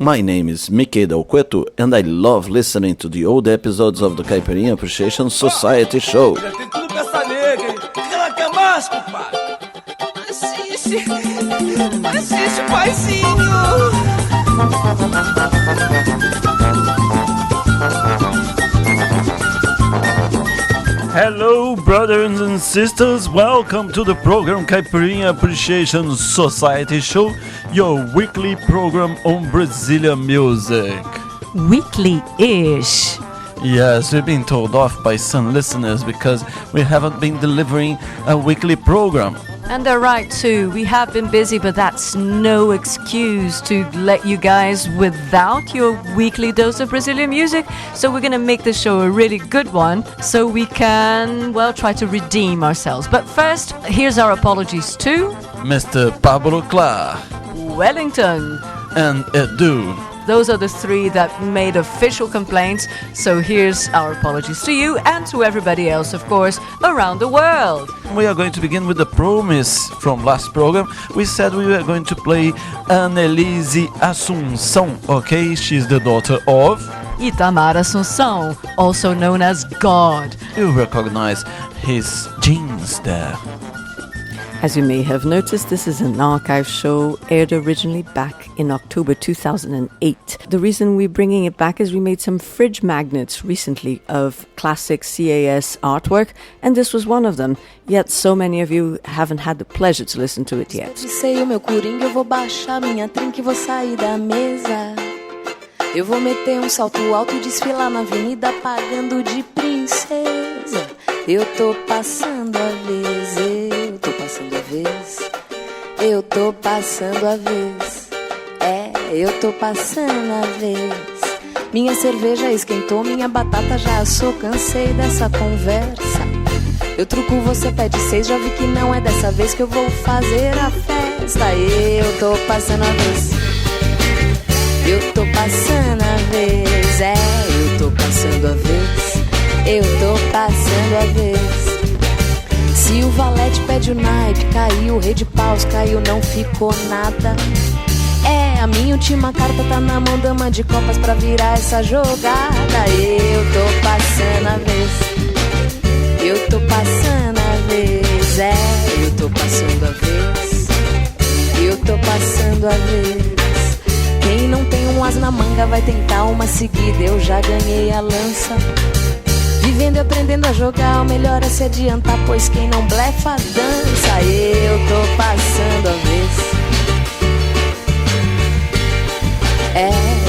My name is Mickey Del Cueto, and I love listening to the old episodes of the Caipirinha Appreciation Society Show. Já tem tudo pra essa nega, hein? O que ela quer mais, compadre? Assiste, paizinho. Hello, brothers and sisters. Welcome to the program Caipirinha Appreciation Society Show, your weekly program on Brazilian music. Weekly-ish. Yes, we've been told off by some listeners because we haven't been delivering a weekly program. And they're right too. We have been busy, but that's no excuse to let you guys without your weekly dose of Brazilian music. So we're going to make the show a really good one so we can, well, try to redeem ourselves. But first, here's our apologies to Mr. Pablo Clar Wellington and Edu. Those are the three that made official complaints. So here's our apologies to you and to everybody else, of course, around the world. We are going to begin with the promise from last program. We said we were going to play Annelise Assunção, okay? She's the daughter of Itamar Assunção, also known as God. You recognize his genes there. As you may have noticed, this is an archive show aired originally back in October 2008. The reason we're bringing it back is we made some fridge magnets recently of classic CAS artwork, and this was one of them. Yet so many of you haven't had the pleasure to listen to it yet. Sei o meu coringa, eu vou baixar minha trinca e vou sair da mesa. Eu vou meter salto alto e desfilar na avenida pagando de princesa. Eu tô passando a vez, eu tô passando a vez. Eu tô passando a vez, eu tô passando a vez. Minha cerveja esquentou, minha batata já assou, cansei dessa conversa. Eu truco, você pede 6, já vi que não é dessa vez que eu vou fazer a festa. Eu tô passando a vez, eu tô passando a vez, eu tô passando a vez, eu tô passando a vez. Se o valete pede o naipe, caiu, o rei de paus caiu, não ficou nada. A minha última carta tá na mão, dama de copas pra virar essa jogada. Eu tô passando a vez, eu tô passando a vez, eu tô passando a vez, eu tô passando a vez. Quem não tem um as na manga vai tentar uma seguida, eu já ganhei a lança. Vivendo e aprendendo a jogar, o melhor é se adiantar, pois quem não blefa dança. Eu tô passando a vez,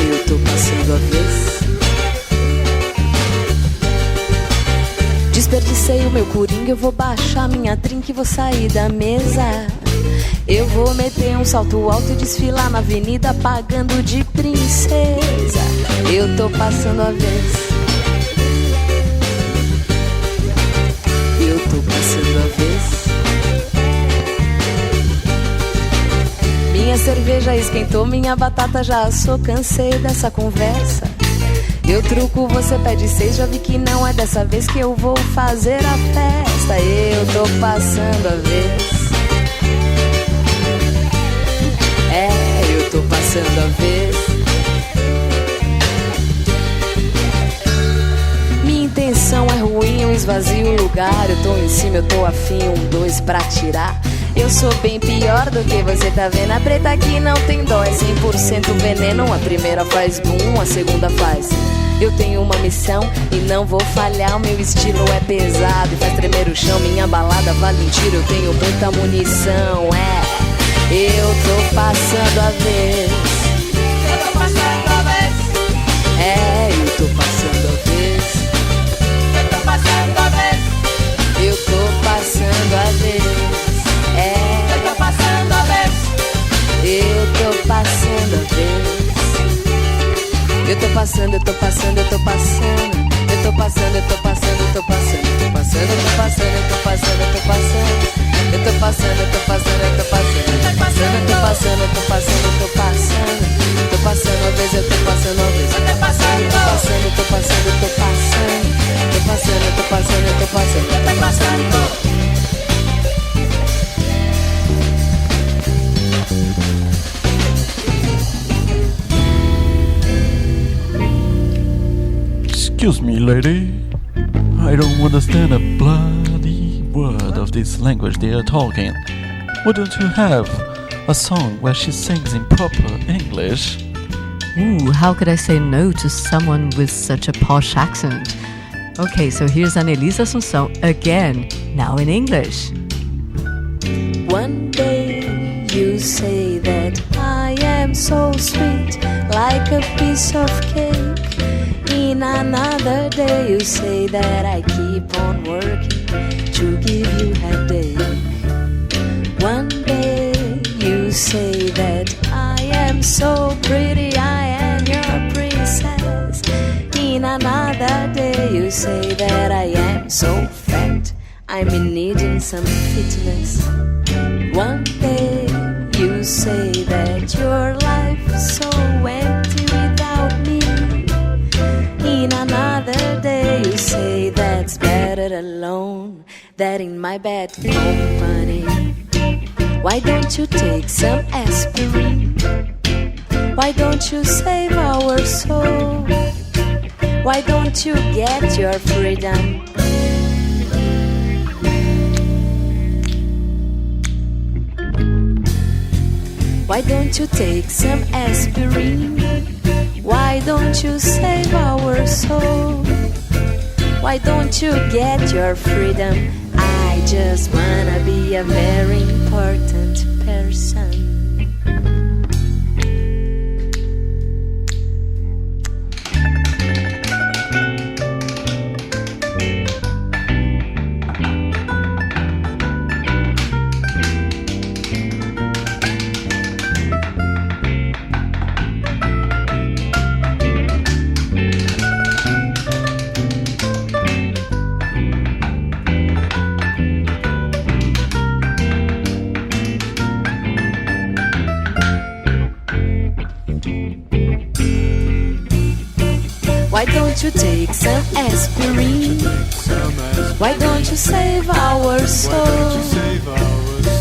eu tô passando a vez. Desperdicei o meu coringa, eu vou baixar minha trinca e vou sair da mesa. Eu vou meter salto alto e desfilar na avenida pagando de princesa. Eu tô passando a vez, eu tô passando a vez. Minha cerveja esquentou, minha batata já assou, cansei dessa conversa. Eu truco, você pede 6, já vi que não é dessa vez que eu vou fazer a festa. Eu tô passando a vez, eu tô passando a vez. Minha intenção é ruim, eu esvazio o lugar. Eu tô em cima, eu tô afim, 1, 2 pra tirar. Eu sou bem pior do que você tá vendo. A preta aqui não tem dó, é 100% veneno. A primeira faz boom, a segunda faz. Eu tenho uma missão e não vou falhar. O meu estilo é pesado e faz tremer o chão. Minha balada vale um tiro, eu tenho muita munição. Eu tô passando a vez, eu tô passando a vez, eu tô passando a vez, eu tô passando a vez, eu tô passando a vez, eu tô passando a vez, eu tô passando a vez. Eu tô passando, eu tô passando, eu tô passando, eu tô passando, eu tô passando, eu tô passando, eu tô passando, eu tô passando, eu tô passando, eu tô passando, eu tô passando, eu tô passando, eu tô passando, eu tô passando, eu tô passando, eu tô passando, eu tô passando, tô passando a vez, eu tô passando a vez, eu tô passando, eu tô passando, eu tô passando, eu tô passando, tô passando, eu tô passando, eu tô passando, eu tô passando. Excuse me, lady. I don't understand a bloody word of this language they are talking. Wouldn't you have a song where she sings in proper English? Ooh, how could I say no to someone with such a posh accent? Okay, so here's Annelise Assunção again, now in English. One day you say that I am so sweet, like a piece of cake. In another day you say that I keep on working to give you headache. One day you say that I am so pretty, I am your princess. In another day you say that I am so fat, I'm needing some fitness. One day you say that your life is so empty without me. In another day you say that's better alone than in my bad company. Why don't you take some aspirin? Why don't you save our soul? Why don't you get your freedom? Why don't you take some aspirin? Why don't you save our soul? Why don't you get your freedom? I just wanna be a very important person. Why don't you take some aspirin? Why don't you save our soul?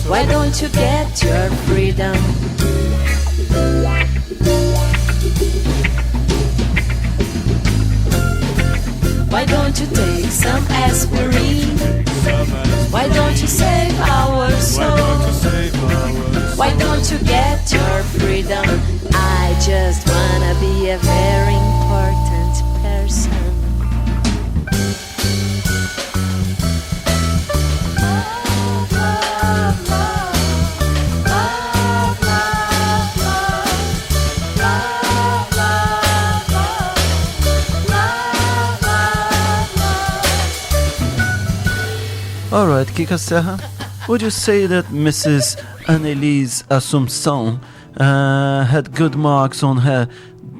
Why don't you get your freedom? Why don't you take some aspirin? Why don't you save our soul? Why don't you get your freedom? I just wanna be a very important person. Alright, Kika Serra, would you say that Mrs. Annelise Assunção had good marks on her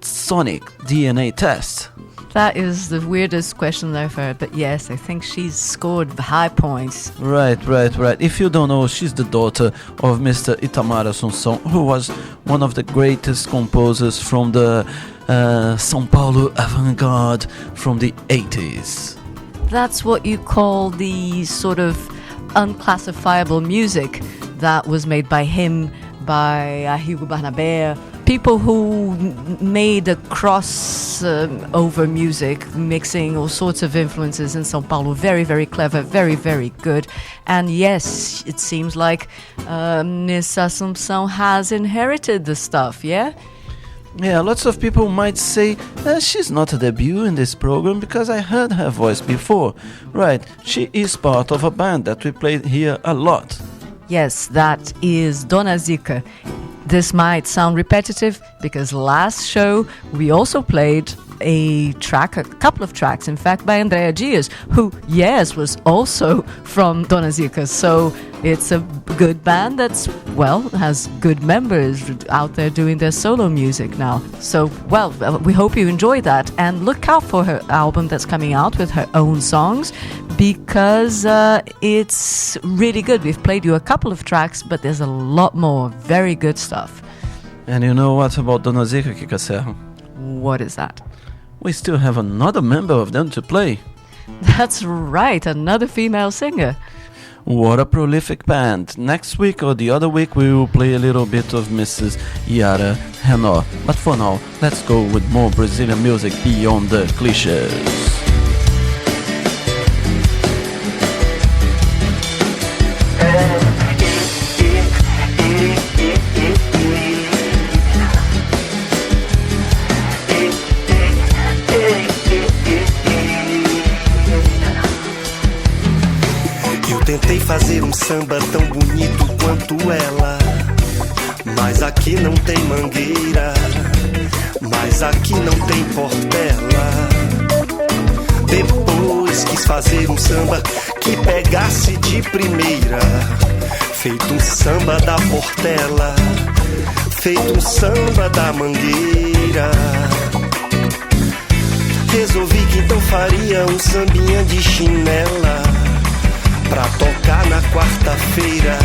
sonic DNA test? That is the weirdest question I've heard, but yes, I think she's scored high points. Right. If you don't know, she's the daughter of Mr. Itamar Assunção, who was one of the greatest composers from the São Paulo avant-garde from the 80s. That's what you call the sort of unclassifiable music that was made by him, by Arrigo Barnabé, people who made a cross-over music, mixing all sorts of influences in São Paulo. Very, very clever, very, very good. And yes, it seems like Miss Assunção has inherited the stuff, yeah? Yeah, lots of people might say she's not a debut in this program because I heard her voice before. Right, she is part of a band that we played here a lot. Yes, that is Dona Zica. This might sound repetitive because last show we also played a couple of tracks, in fact, by Andrea Dias, who, yes, was also from Dona Zica. So it's a good band that's, well, has good members out there doing their solo music now. So, well, we hope you enjoy that. And look out for her album that's coming out with her own songs, because it's really good. We've played you a couple of tracks, but there's a lot more very good stuff. And you know what about Dona Zica, Kika Serra? What is that? We still have another member of them to play. That's right, another female singer. What a prolific band. Next week or the other week we will play a little bit of Mrs. Yara Renault. But for now, let's go with more Brazilian music beyond the clichés. Tentei fazer um samba tão bonito quanto ela, mas aqui não tem mangueira, mas aqui não tem portela. Depois quis fazer um samba que pegasse de primeira, feito um samba da portela, feito um samba da mangueira. Resolvi que então faria um sambinha de chinela, pra tocar na quarta-feira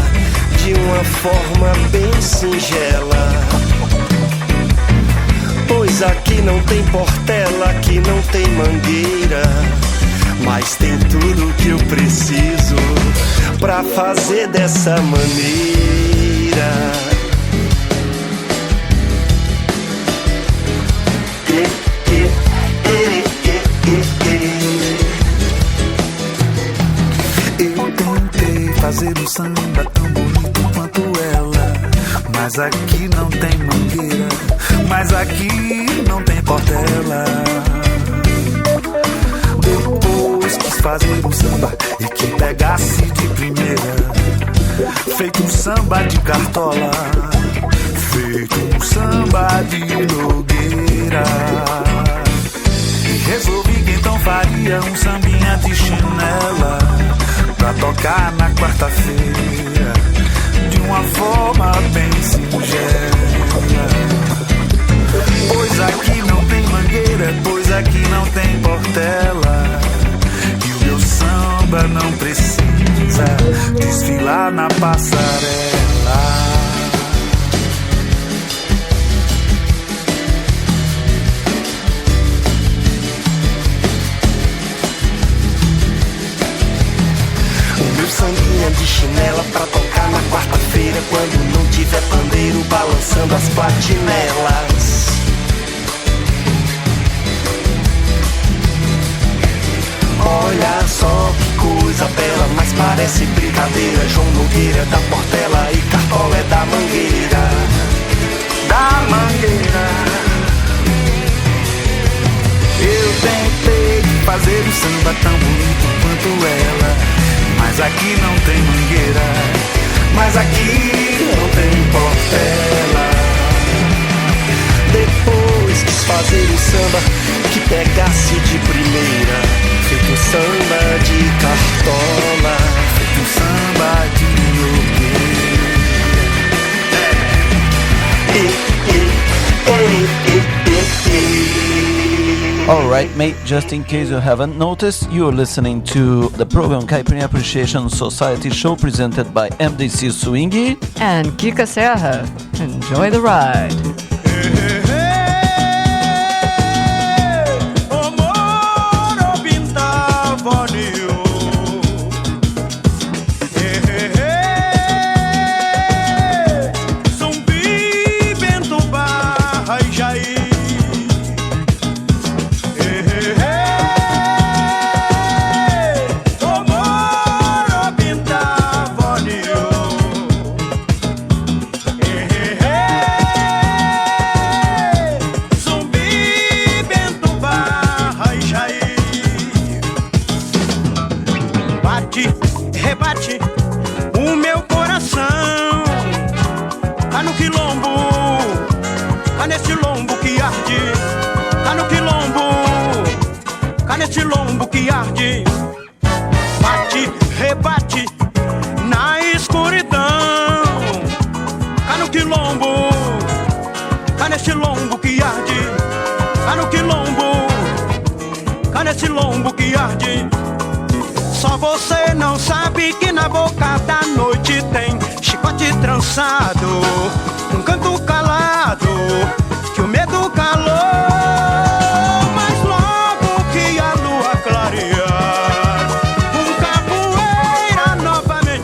de uma forma bem singela. Pois aqui não tem portela, aqui não tem mangueira, mas tem tudo que eu preciso pra fazer dessa maneira. Fazer um samba tão bonito quanto ela, mas aqui não tem mangueira, mas aqui não tem portela. Depois quis fazer um samba e que pegasse de primeira, feito um samba de cartola, feito um samba de Nogueira. E resolvi que então faria um sambinha de chinela, pra tocar na quarta-feira de uma forma bem singela. Pois aqui não tem mangueira, pois aqui não tem portela, e o meu samba não precisa desfilar na passarela. Sambinha de chinela pra tocar na quarta-feira, quando não tiver pandeiro balançando as platinelas. Olha só que coisa bela, mas parece brincadeira. João Nogueira da portela e Cartola é da mangueira. Da mangueira. Eu tentei fazer um samba tão bonito quanto ela, mas aqui não tem mangueira, mas aqui não tem portela. Depois quis fazer um samba que pegasse de primeira, feito um samba de cartola, feito um samba de Nogueira. Alright, mate, just in case you haven't noticed, you're listening to the program Caipirinha Appreciation Society show presented by MDC Swingy and Kika Serra. Enjoy the ride. Rebate o meu coração, tá no quilombo, tá nesse lombo que arde, tá no quilombo, tá nesse lombo que arde. Bate, rebate na escuridão, tá no quilombo, tá nesse lombo que arde, tá no quilombo, tá nesse lombo que arde. Só você não sabe que na boca da noite tem chicote trançado, um canto calado, que o medo calou. Mas logo que a lua clarear, um capoeira novamente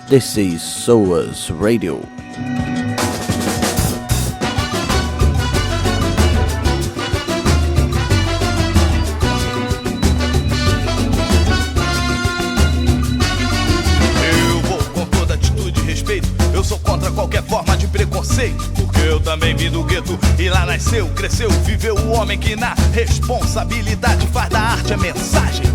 This is SOAS Radio. Eu sou contra qualquer forma de preconceito, porque eu também vim do gueto e lá nasceu, cresceu, viveu o homem que na responsabilidade faz da arte a mensagem.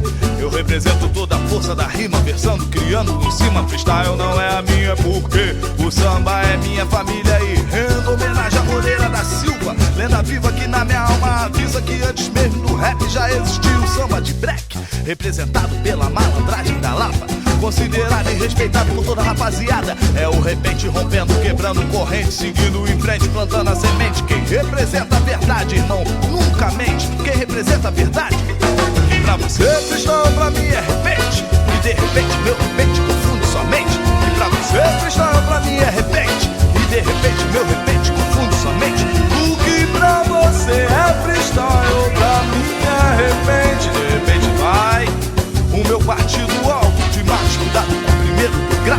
Eu represento toda a força da rima, versando, criando em cima. Freestyle não é a minha, porque o samba é minha família. E rendo homenagem a Moreira da Silva, lenda viva que na minha alma avisa que antes mesmo do rap já existiu o samba de break, representado pela malandragem da Lapa, considerado e respeitado por toda a rapaziada. É o repente rompendo, quebrando corrente, seguindo em frente, plantando a semente. Quem representa a verdade, irmão, nunca mente. Quem representa a verdade, pra você freestyle, pra mim é repente. E de repente, meu repente confunde sua mente. E pra você freestyle, pra mim é repente. E de repente, meu repente confunde sua mente. O que pra você é freestyle, pra mim é repente. De repente vai o meu partido alto demais, cuidado com o primeiro degrau.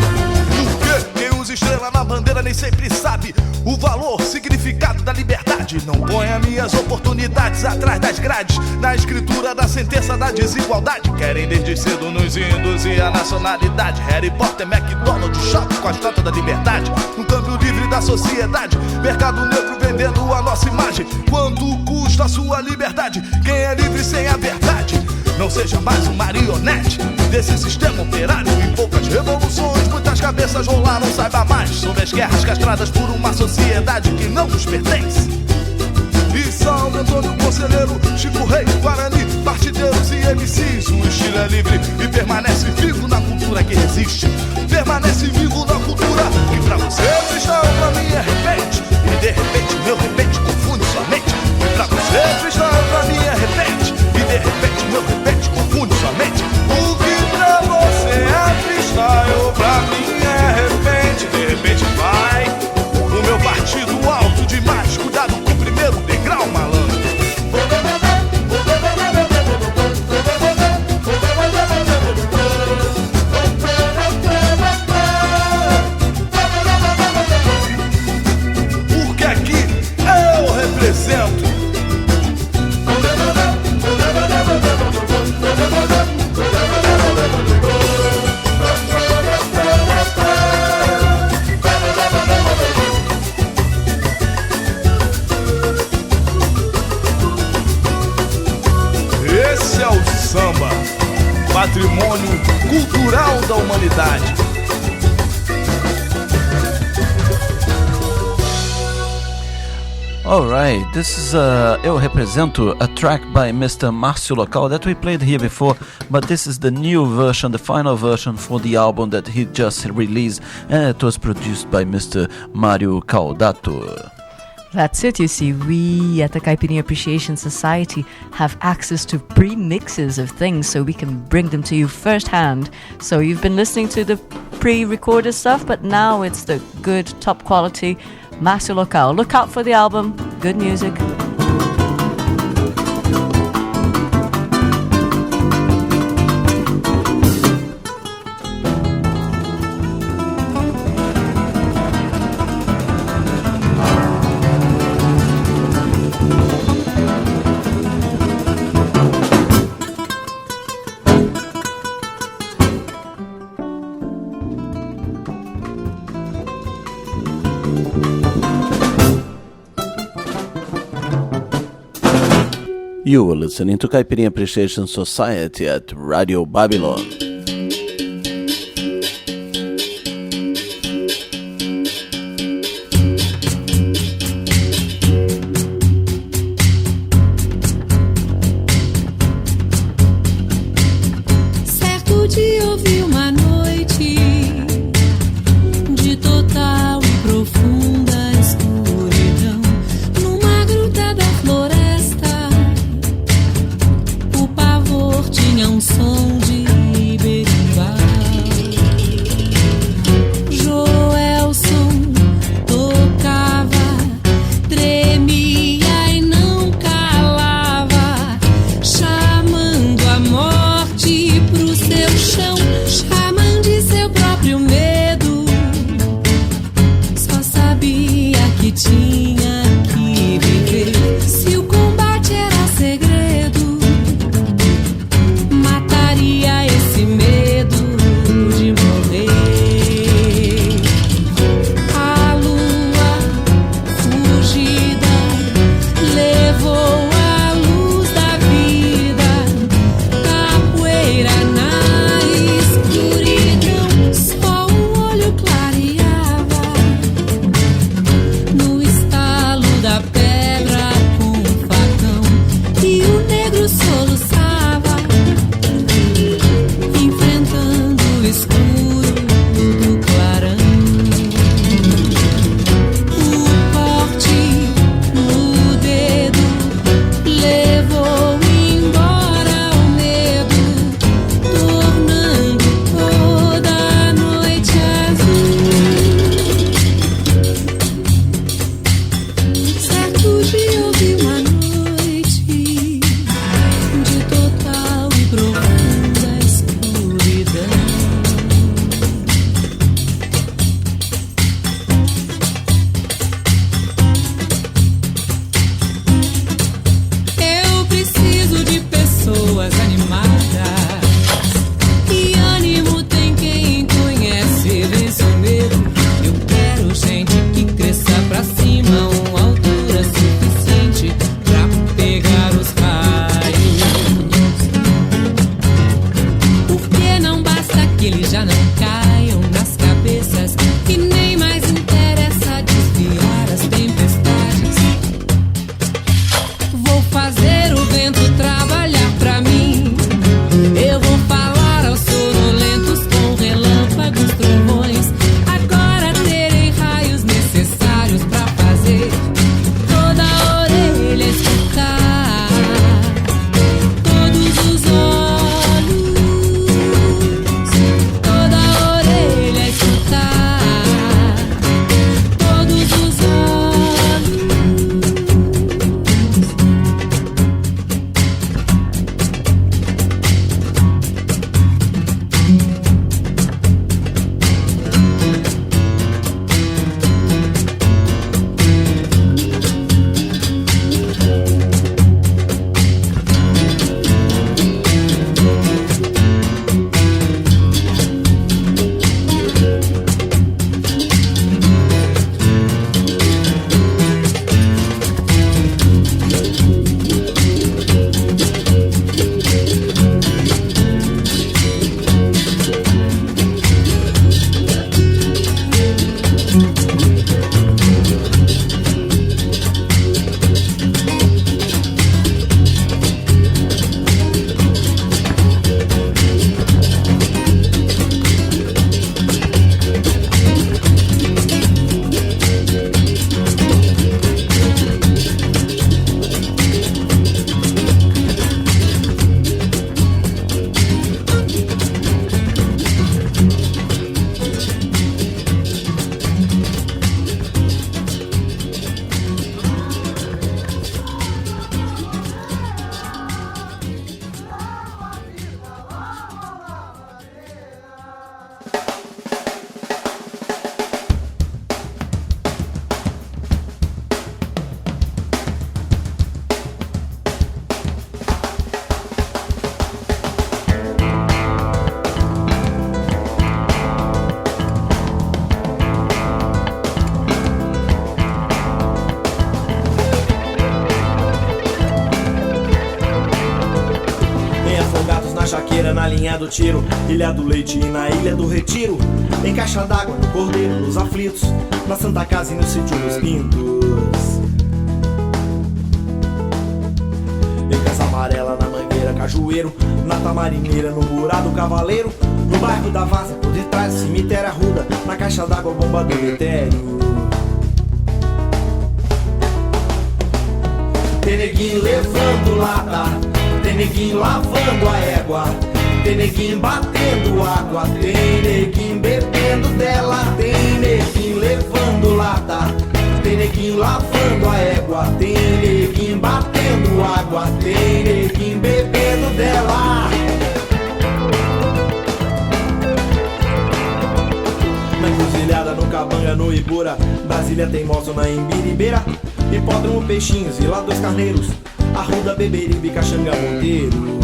Porque quem usa estrela na bandeira nem sempre sabe o valor, significado da liberdade. Não ponha minhas oportunidades atrás das grades, na escritura da sentença da desigualdade. Querem desde cedo nos induzir a nacionalidade. Harry Potter, McDonald's, choque com a estátua da liberdade. No câmbio livre da sociedade, mercado negro vendendo a nossa imagem. Quanto custa a sua liberdade? Quem é livre sem a verdade? Não seja mais um marionete desse sistema operário. Em poucas revoluções, muitas cabeças rolaram. Saiba mais sobre as guerras castradas por uma sociedade que não nos pertence. E Salve Antônio Conselheiro, Chico Rei, Guarani, partideiros e MCs. O estilo é livre e permanece vivo na cultura que resiste. Permanece vivo na cultura que pra você freestyle, pra mim é repente. E de repente, meu repente confunde sua mente. E pra você freestyle, pra mim é repente. E de repente, meu repente confunde sua mente. O que pra você é freestyle, pra mim é repente. De repente vai o meu partido alto demais, cuidado com o primeiro degrau, malandro. Porque aqui eu represento. Esse é o samba, patrimônio cultural da humanidade. Alright, this is Eu Represento, a track by Mr. Márcio Local that we played here before, but this is the new version, the final version for the album that he just released, and it was produced by Mr. Mário Caldato. That's it, you see, we at the Caipirinha Appreciation Society have access to pre-mixes of things, so we can bring them to you firsthand. So you've been listening to the pre-recorded stuff, but now it's the good, top quality Márcio Local. Look out for the album, good music. You were listening to Caipirinha Appreciation Society at Radio Babylon. Certo dia houve uma noite de total e profunda escuridão. Numa gruta da floresta, o pavor tinha um som de caiam nas cabeças, que nem mais interessa desviar as tempestades. Vou fazer o vento trabalhar pra mim. Eu vou falar aos sonolentos com relâmpagos, trovões. Agora terei raios necessários pra fazer toda a orelha escutar, todos os olhos, toda a orelha escutar, todos os olhos. Na linha do tiro, Ilha do Leite e na Ilha do Retiro, em Caixa d'Água, no Cordeiro, nos Aflitos, na Santa Casa e no Sítio dos Pintos, em Casa Amarela, na Mangueira, Cajueiro, na Tamarineira, no Murado Cavaleiro, no bairro da Vaza, por detrás do cemitério Arruda, na Caixa d'Água, Bomba do Etério. Tem neguinho levando lata, tem neguinho lavando a égua, tem neguinho batendo água, tem neguinho bebendo dela, tem neguinho levando lata, tem neguinho lavando a égua, tem neguinho batendo água, tem neguinho bebendo dela. Na Encruzilhada, no Cabanga, no Ibura, Brasília Teimosa, na Imbiribeira, Hipódromo Peixinhos e lá dois Carneiros, Arruda, Beberibe, Caxanga, Monteiro,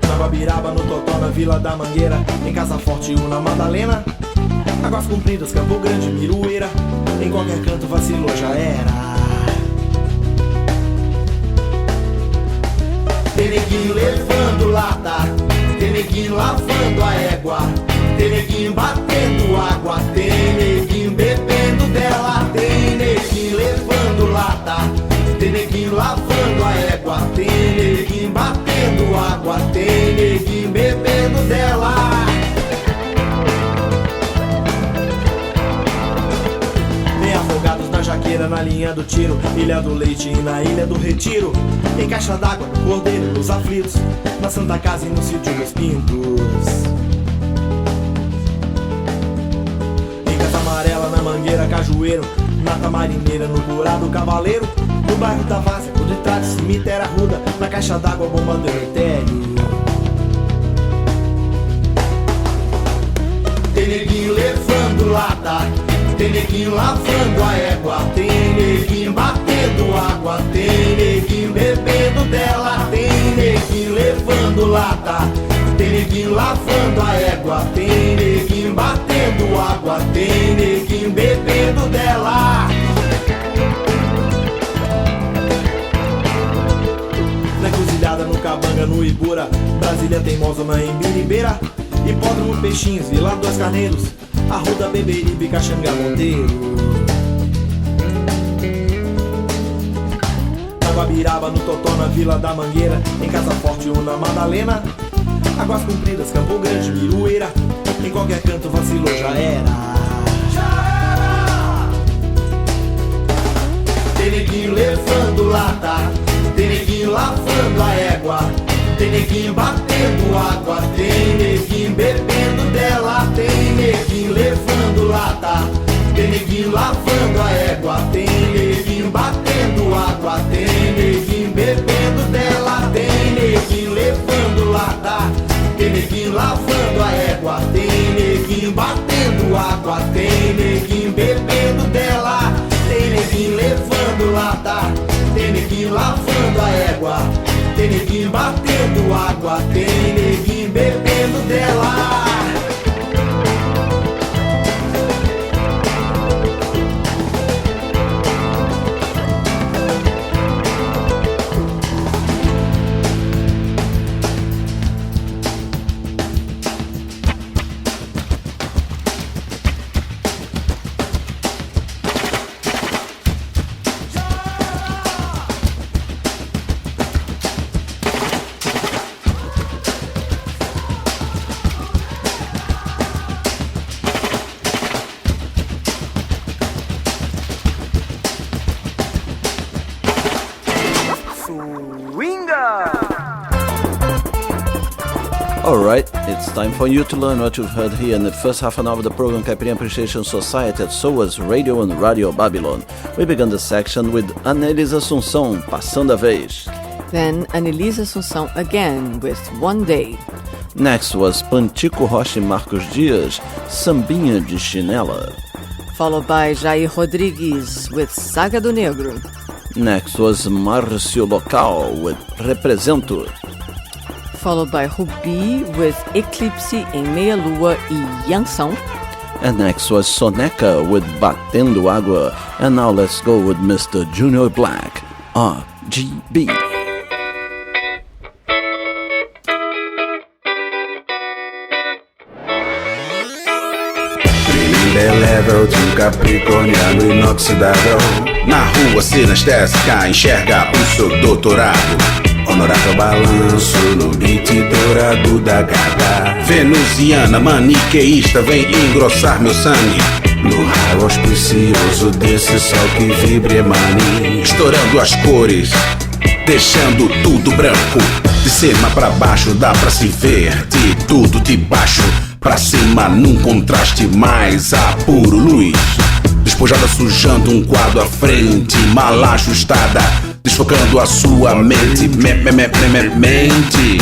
na Guabiraba, no Totó, na Vila da Mangueira, em Casa Forte, na Madalena, Águas Compridas, Campo Grande, Mirueira, em qualquer canto vacilou, já era. Tem neguinho levando lata, tem neguinho lavando a égua, tem neguinho batendo água, tem neguinho bebendo dela, tem neguinho levando lata, tem neguinho lavando a égua, tem neguinho batendo água, tem neguinho bebendo dela. Tem Afogados na Jaqueira, na linha do tiro, Ilha do Leite e na Ilha do Retiro, em Caixa d'Água, no Cordeiro, nos Aflitos, na Santa Casa e no Sítio dos Pintos, em Casa Amarela, na Mangueira, Cajueiro, na Tamarineira, no Murado Cavaleiro, no bairro da Várzea, por detrás do cemitério Arruda, na Caixa d'Água, Bomba do Etério. Tem neguinho levando lata, tem neguinho lavando a égua, tem neguinho batendo água, tem neguinho bebendo dela, tem neguinho levando lata, tem neguinho lavando a égua, tem neguinho batendo água, tem neguinho bebendo dela. Na Encruzilhada, no Cabanga, Ipiranga no Ibura, Brasília teimosa na Embiribeira, Hipódromo Peixinhos, Vila dos Carneiros, Arruda, Beberibe, Caxanga, Monteiro, Guabiraba, no Totó, na Vila da Mangueira, em Casa Forte ou na Madalena, Águas Compridas, Campo Grande, Mirueira, em qualquer canto vacilou, já era. Tem neguinho levando lata, tem neguinho lavando a égua, tem neguinho batendo água, tem neguinho bebendo dela, tem neguinho levando lata, tem neguinho lavando a égua, tem neguinho batendo água, tem neguinho bebendo dela, tem neguinho levando lata, tem neguinho lavando a égua, tem neguinho batendo água, tem neguinho bebendo dela, tem neguinho levando lata, tem neguinho lavando a égua, tem neguinho batendo água, tem neguinho bebendo dela. Alright, it's time for you to learn what you've heard here in the first half an hour of the program Caipirinha Appreciation Society at SOAS Radio and Radio Babylon. We began the section with Anelisa Assunção, Passando a Vez. Then Anelisa Assunção again with One Day. Next was Pantico Rocha e Marcos Dias, Sambinha de Chinela. Followed by Jair Rodrigues with Saga do Negro. Next was Márcio Local with Represento. Followed by Rubi with Eclipse em Meia Lua e Yanção. And next was Soneca with Batendo Água. And now let's go with Mr. Junior Black, RGB. Level de um capricorniano inoxidável. Na rua sinestésica enxerga o seu doutorado. Honorável balanço no beat dourado da gata. Venusiana maniqueísta vem engrossar meu sangue. No raio auspicioso desse sol que vibra e emane. Estourando as cores, deixando tudo branco. De cima pra baixo dá pra se ver de tudo de baixo pra cima num contraste mais apuro luz. Despojada sujando um quadro à frente, mal ajustada, desfocando a sua mente, mente.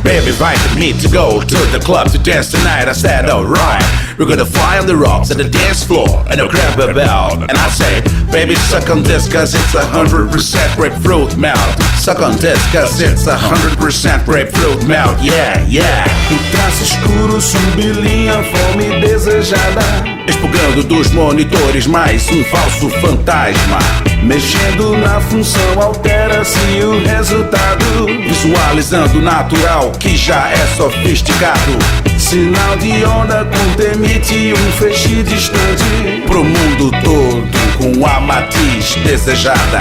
Baby invited me to go to the club to dance tonight. I said, alright, we're gonna fly on the rocks at the dance floor and I'll grab a bell. And I say, baby, suck on this cause it's 100% grapefruit melt. Suck on this cause it's 100% grapefruit melt, yeah, yeah. No traço escuro, sublinha fome desejada. Expurgando dos monitores mais um falso fantasma. Mexendo na função, altera-se o resultado. Visualizando o natural que já é sofisticado. Sinal de onda curta emite um feixe distante pro mundo todo com a matiz desejada.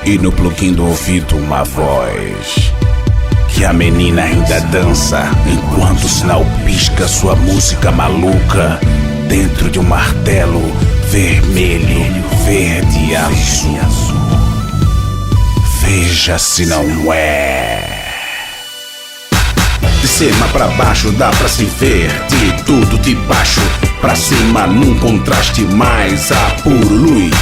E no plugin do ouvido uma voz que a menina ainda dança enquanto o sinal pisca sua música maluca dentro de um martelo vermelho, verde e azul. Veja se não é. De cima pra baixo dá pra se ver de tudo de baixo pra cima num contraste mais apuro luz.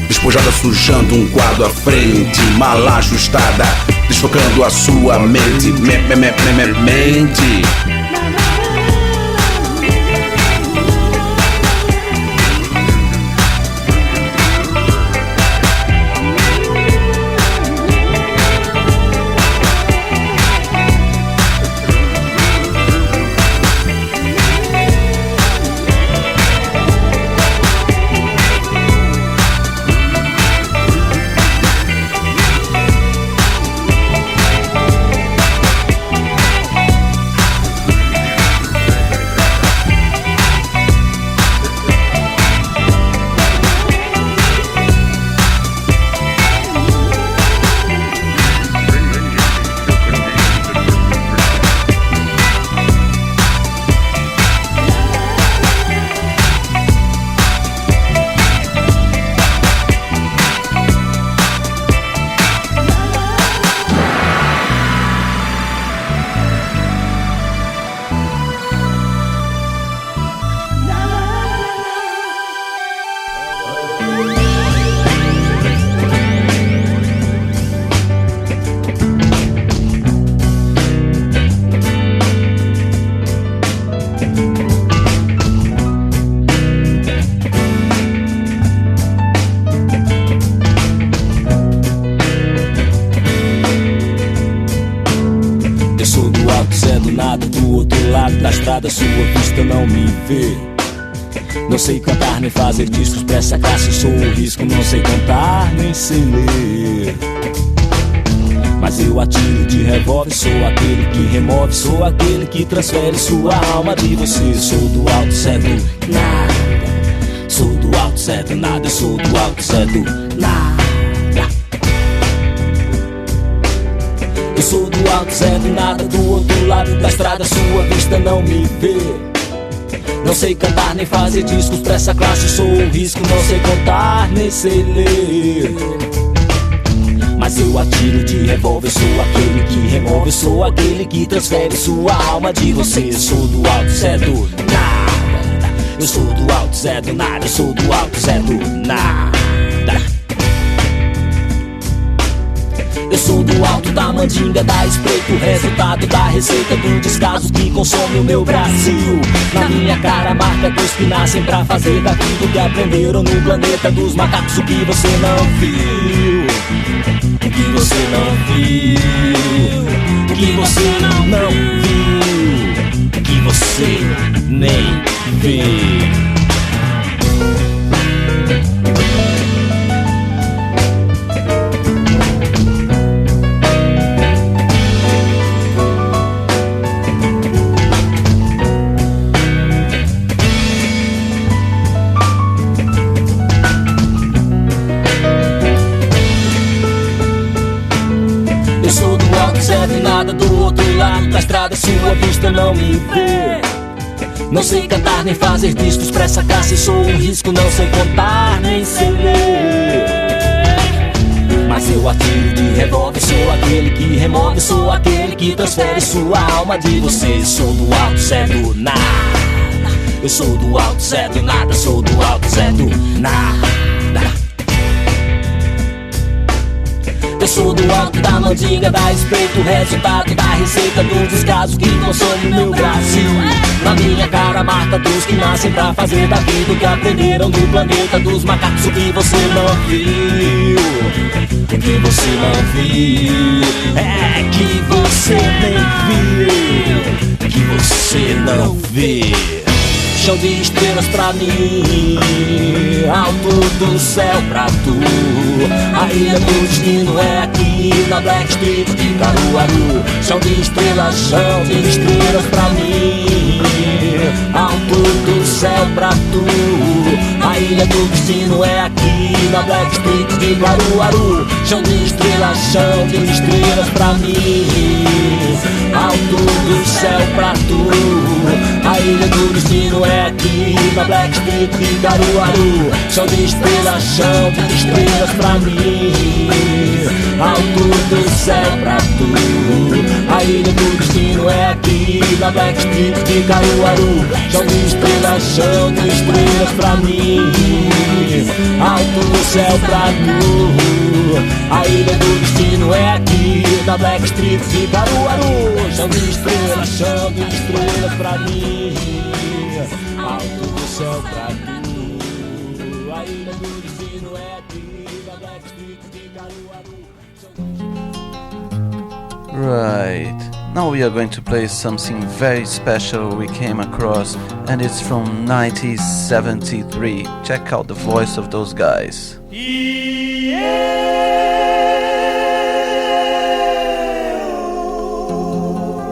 Despojada sujando um quadro à frente, mal ajustada, desfocando a sua mente, mente. nada do outro lado da estrada, sua vista não me vê. Não sei cantar nem fazer discos pra essa classe, sou o risco, não sei contar nem sei ler. Mas eu atiro de revólver, sou aquele que remove, sou aquele que transfere sua alma de você. Sou do alto, Zé do nada. Sou do alto, Zé do nada. Sou do alto, Zé do nada. Eu sou do alto, Zé do nada, do outro lado da estrada, sua vista não me vê. Não sei cantar nem fazer discos pra essa classe, sou o risco, não sei contar nem sei ler. Mas eu atiro de revólver, sou aquele que remove, sou aquele que transfere sua alma de você. Eu sou do alto, Zé do nada. Eu sou do alto, Zé do nada. Eu sou do alto, Zé do nada. Eu sou do alto da mandinga, da espreito, resultado da receita do descaso que consome o meu Brasil. Na minha cara marca dos que nascem pra fazer daquilo que aprenderam no planeta dos macacos. O que você não viu, o que você não viu, o que você não viu, o que você nem vê. Do outro lado da estrada, sua vista não me vê. Não sei cantar nem fazer discos pra essa classe, sou um risco, não sei contar nem sei ler. Mas eu atiro de revólver, sou aquele que remove, sou aquele que transfere sua alma de você. Sou do alto, Zé do nada. Eu sou do alto, Zé do nada. Sou do alto, Zé do nada. Eu sou do alto da mandinga, da espreito, resultado da receita do descaso que consome meu Brasil. Na minha cara marca dos que nascem pra fazer da vida o que aprenderam do planeta dos macacos. O que você não viu, o que você não viu, é que você nem viu, que você não vê. Chão de estrelas pra mim, alto do céu pra tu. A ilha do destino é aqui na Black Street de Caruaru. Chão de estrelas pra mim, alto do céu pra tu. A ilha do destino é aqui na Black Street de Caruaru. Chão de estrelas pra mim, alto do céu pra tu. A ilha do destino é aqui na Black Street de Caruaru. Chão de estrelas pra mim, alto do céu pra tu. A ilha do destino é aqui na Black Street de Caruaru. Chão de estrelas pra mim, alto do céu pra tu. A ilha do destino é aqui na Black Street de Caruaru. Chão de estrelas pra mim, alto do céu pra tu. A ilha do destino é aqui na Black Street de Caruaru. Right. Now we are going to play something very special we came across, and it's from 1973. Check out the voice of those guys.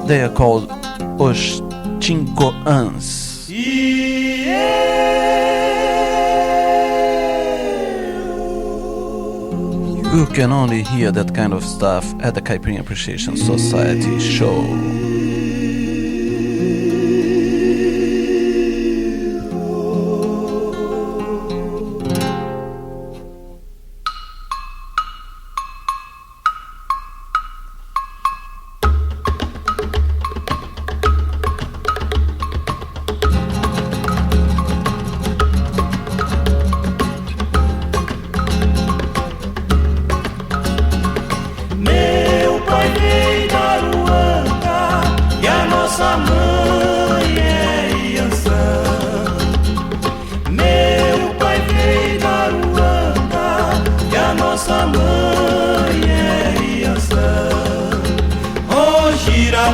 They are called Os Chingoans. You can only hear that kind of stuff at the Caipirinha Appreciation Society show. Meu pai veio da Aruanca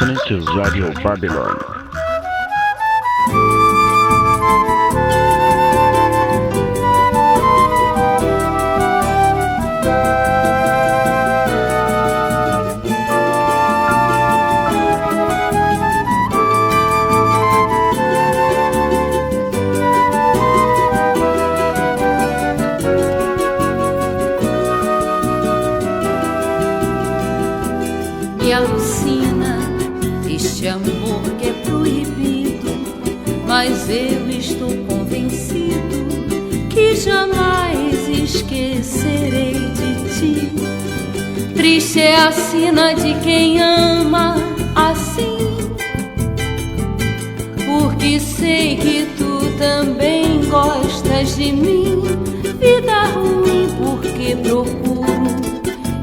listening to Radio Babylon. Me alucina este amor que é proibido, mas eu estou convencido que jamais esquecerei de ti. Triste é a sina de quem ama assim, porque sei que tu também gostas de mim. Vida ruim porque procuro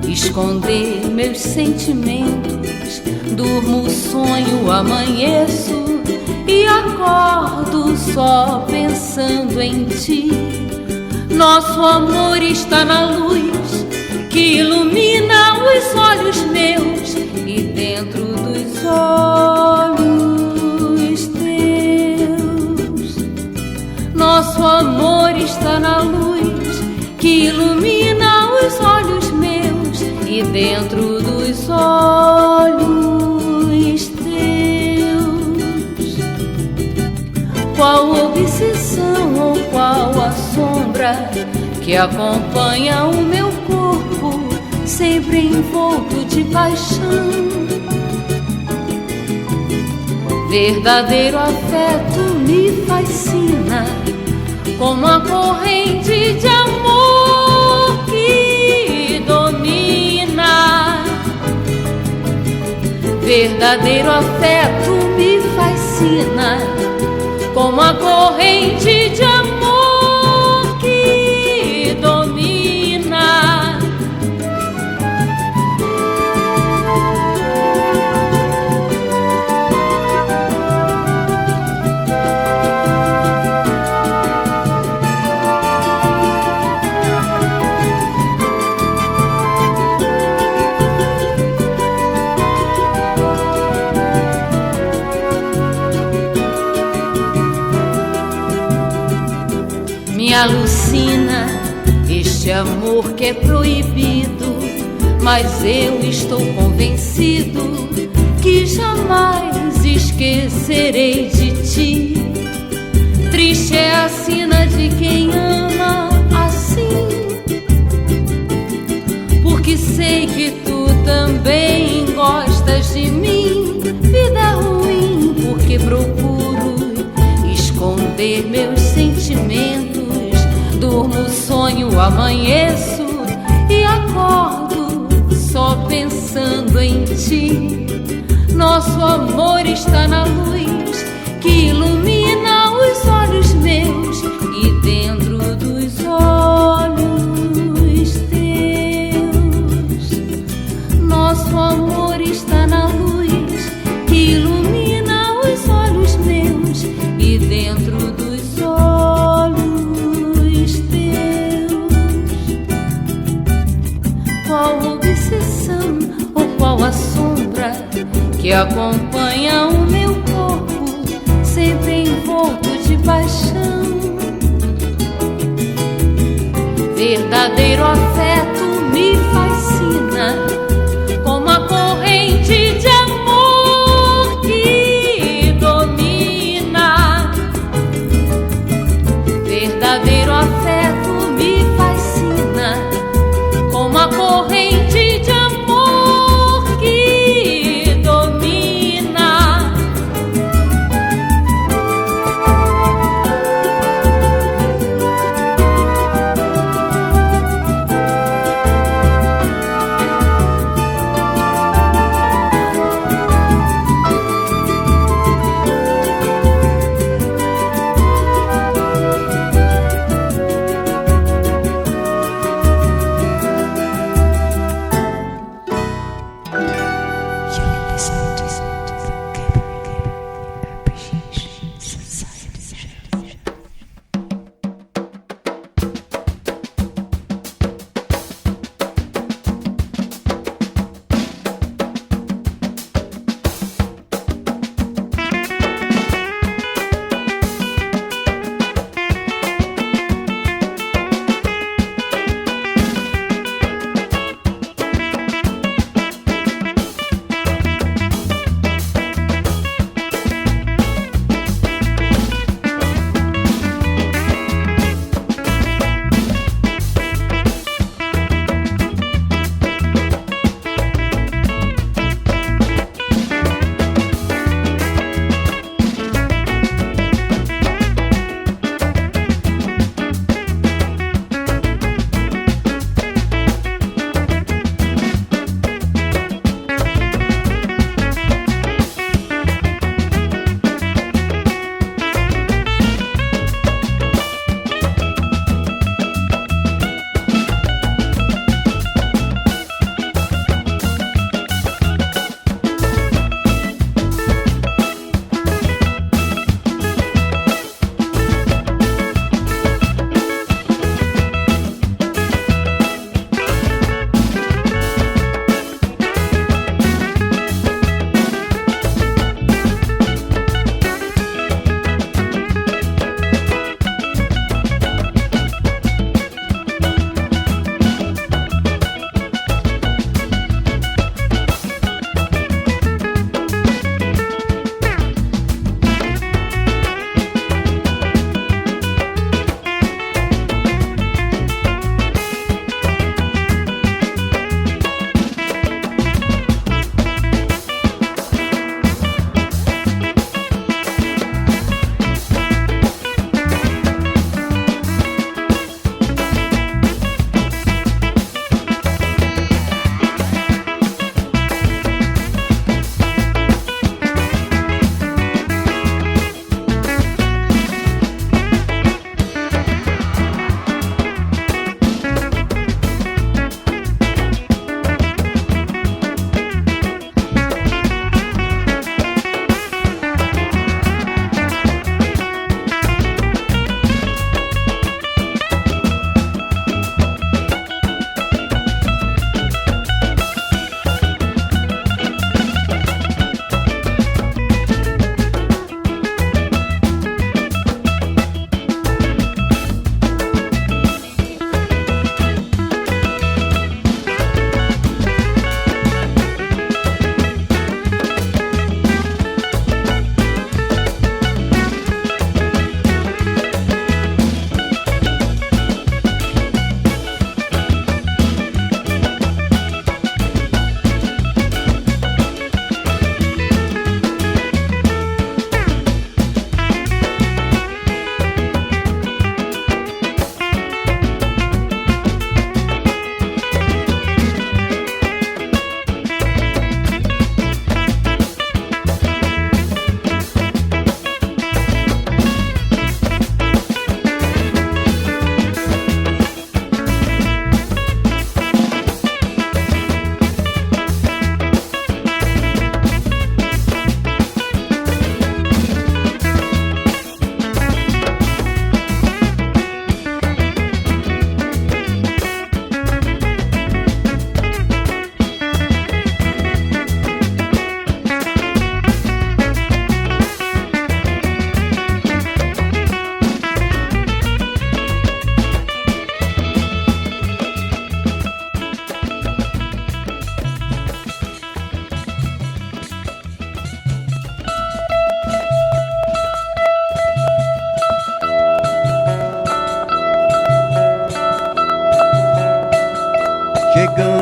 esconder meus sentimentos. Durmo, sonho, amanheço e acordo só pensando em ti. Nosso amor está na luz que ilumina os olhos meus, e dentro dos olhos teus. Nosso amor está na luz que ilumina os olhos meus, e dentro dos olhos teus. Qual obsessão ou qual a sombra que acompanha o meu corpo, sempre envolto de paixão? Verdadeiro afeto me fascina, como a corrente de amor que domina. Verdadeiro afeto me fascina, como a corrente de amor que domina. Me alucina este amor que é proibido, mas eu estou convencido que jamais esquecerei de ti. Triste é a sina de quem ama assim, porque sei que tu também gostas de mim. Vida ruim porque procuro esconder meus sentimentos. Durmo, sonho, amanheço e acordo só pensando em ti. Nosso amor está na luz que ilumina os olhos meus, e dentro dos olhos teus. Nosso amor está na luz que ilumina os olhos meus, e dentro dos olhos teus. Qual obsessão ou qual a sombra que acompanha o meu corpo, sempre envolto de paixão? Verdadeiro afeto me fascina, como a corrente de amor que domina. Verdadeiro afeto me fascina, como a corrente de amor que domina.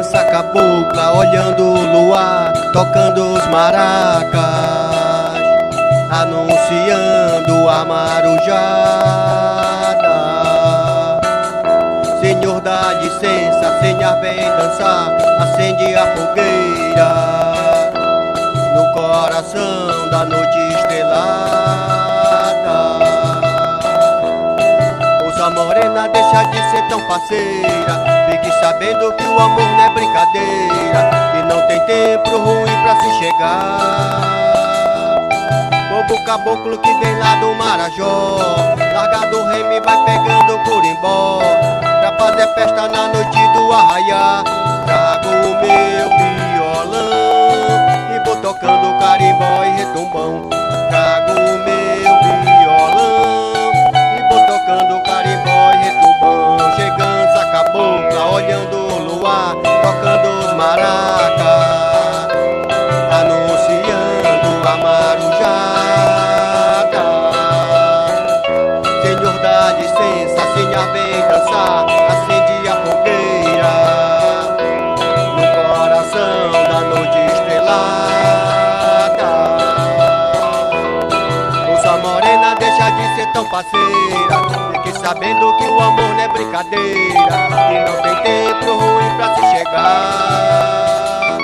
dança cabocla, olhando o luar, tocando os maracas, anunciando a marujada. Senhor, dá licença, senhor, vem dançar, acende a fogueira no coração da noite estrelada. Moça morena, deixa de ser tão parceira, fique sabendo que o amor não é brincadeira, que não tem tempo ruim pra se chegar. Bobo caboclo que vem lá do Marajó, larga do reme, vai pegando o curimbó, pra fazer festa na noite do arraiá. Trago o meu violão e vou tocando carimbó e retumbão. Trago o meu violão e vou tocando carimbó e retumbão. Chegando a cabocla, olhando o luar, tocando os maracas, anunciando a marujada. Senhor, dá licença, senhor, vem dançar, acende a fogueira no coração da noite estrelada. Moça morena, deixa de ser tão parceira, fique sabendo que o amor não é brincadeira, que não tem tempo ruim pra se chegar.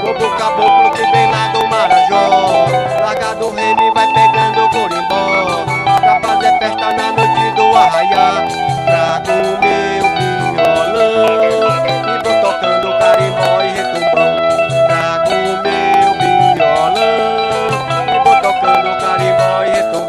Bobo caboclo que vem lá do Marajó, larga do reme, vai pegando o curimbó, pra fazer festa na noite do arraiá. Trago o meu violão e vou tocando carimbó e retumbão. Trago o meu violão e vou tocando carimbó e retumbão.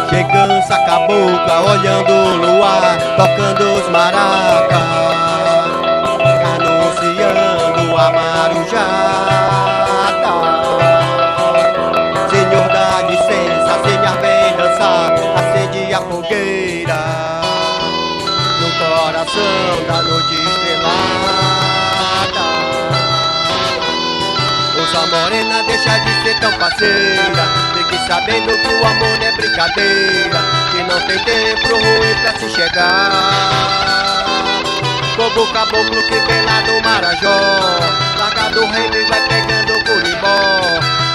Chegança cabocla, olhando o luar, tocando os maracas, anunciando a marujada. Senhor, dá licença, senhor, vem dançar, acende a fogueira no coração da noite estrelada. Moça morena, deixa de ser tão parceira, fique sabendo que o amor não é brincadeira, que não tem tempo ruim pra se chegar. Bobo caboclo que vem lá do Marajó, larga do reme, vai pegando o curimbó,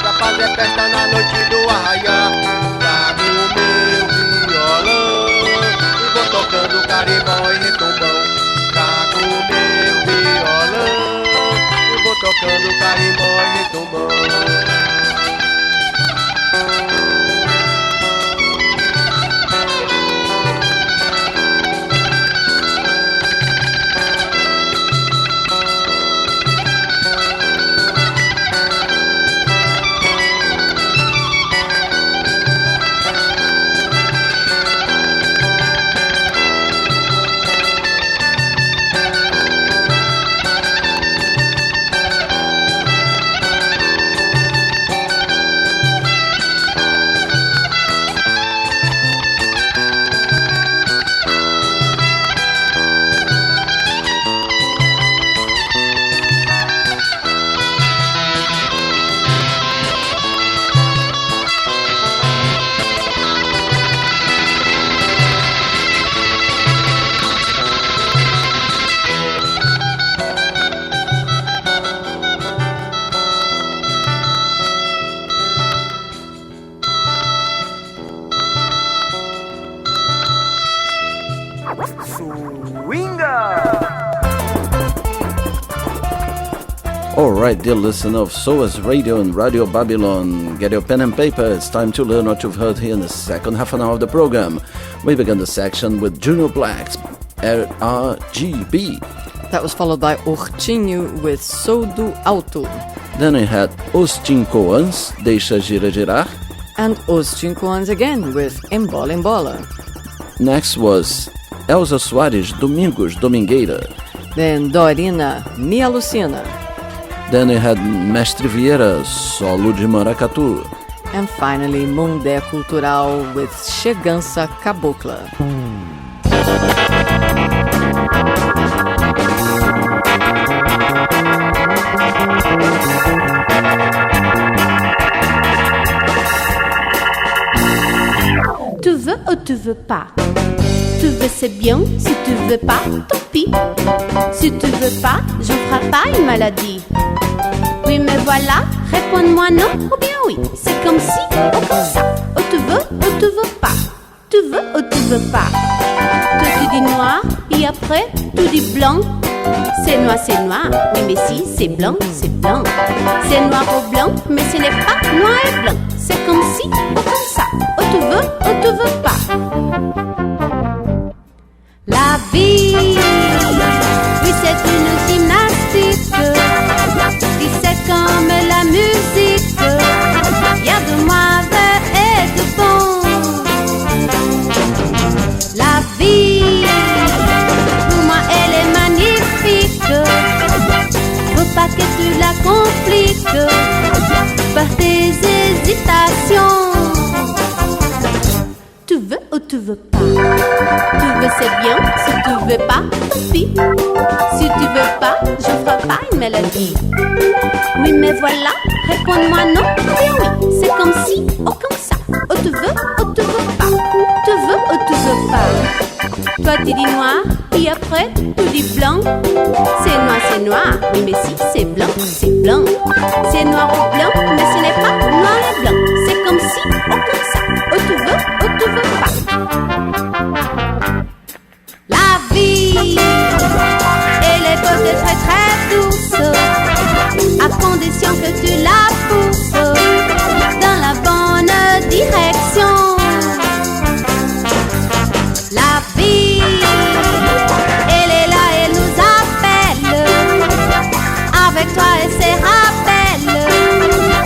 pra fazer festa na noite do arraiá. Trago o meu violão e vou tocando carimbó e retumbão. Trago o meu violão e vou tocando carimbó e retumbão. Alright, dear listener of SOAS Radio and Radio Babylon, get your pen and paper, it's time to learn what you've heard here in the second half an hour of the program. We begin the section with Junior Black's RGB. That was followed by Urtinho with Sou do Alto. Then we had Os Cinco Anos, Deixa Gira Girar. And Os Cinco Anos again with Embola Embola. Next was Elza Soares, Domingos, Domingueira. Then Dorina, Me Alucina. Then we had Mestre Vieira, Solo de Maracatu. And finally, Mundé Cultural with Chegança Cabocla. Tu veux ou tu veux pas? Tu veux c'est bien, si tu veux pas, tant pis. Si tu veux pas, j'en ferai pas une maladie. Oui mais voilà, réponds-moi non ou bien oui. C'est comme si ou comme ça. Ou tu veux pas. Tu veux ou tu veux pas. Toi tu dis noir, et après tu dis blanc. C'est noir, oui mais si c'est blanc, c'est blanc. C'est noir ou blanc, mais ce n'est pas noir et blanc. C'est comme si ou comme ça. Ou tu veux pas. La vie, oui c'est une gymnastique. Oui c'est comme la musique. Y a de mauvais et de bon. La vie, pour moi elle est magnifique. Faut pas que tu la compliques par tes hésitations. Tu veux ou tu veux pas? Tu veux c'est bien, si tu veux pas, tant pis. Si tu veux pas, je ferai pas une mélodie. Oui mais voilà, réponds-moi non ou bien oui. C'est comme si ou comme ça. Ou tu veux pas. Tu veux ou tu veux pas. Toi tu dis noir, puis après tu dis blanc. C'est noir, oui mais si c'est blanc, c'est blanc. C'est noir ou blanc, mais ce n'est pas noir et blanc. C'est comme si ou comme ça. Ou tu veux pas. La vie, elle est peut-être très très douce, à condition que tu la pousses dans la bonne direction. La vie, elle est là, elle nous appelle. Avec toi elle se rappelle.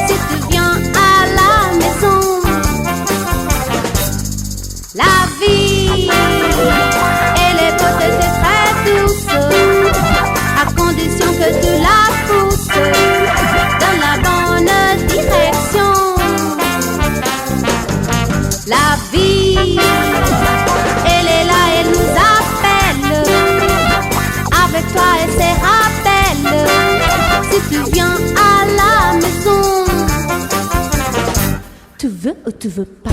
Si tu viens à la maison. La vie, elle est peut-être très douce, à condition que tu la pousses dans la bonne direction. La vie, elle est là, elle nous appelle. Avec toi elle se rappelle. Si tu viens à la maison. Tu veux ou tu veux pas?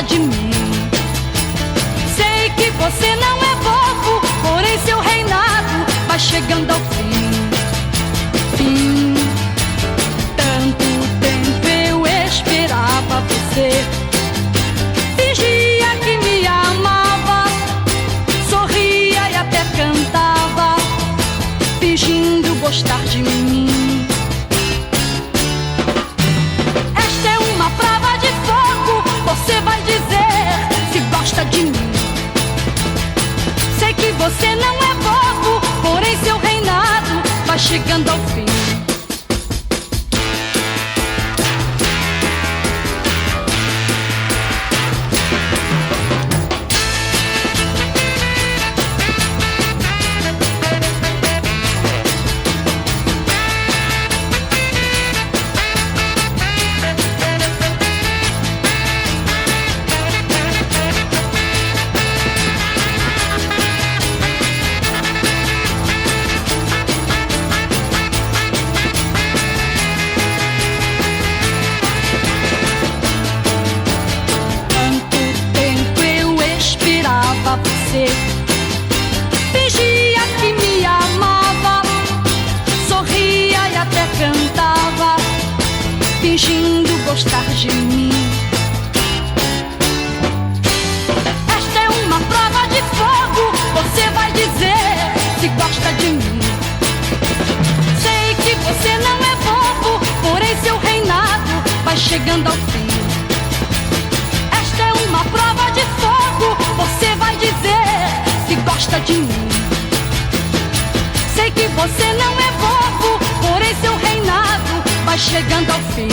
De mim. Sei que você não é bobo, porém seu reinado vai chegando ao fim. Tanto tempo eu esperava você. Fingia que me amava, sorria e até cantava, fingindo gostar de mim. Esta é uma prova de fogo. Você vai dizer se gosta de mim. Sei que você não é bobo, porém seu reinado vai chegando ao fim. você. Fingia que me amava, sorria e até cantava, fingindo gostar de mim. Esta é uma prova de fogo, você vai dizer se gosta de mim. Sei que você não é bobo, porém seu reinado vai chegando ao fim. Esta é uma prova de fogo, você vai dizer se gosta de mim. Sei que você não é bobo, porém seu reinado vai chegando ao fim.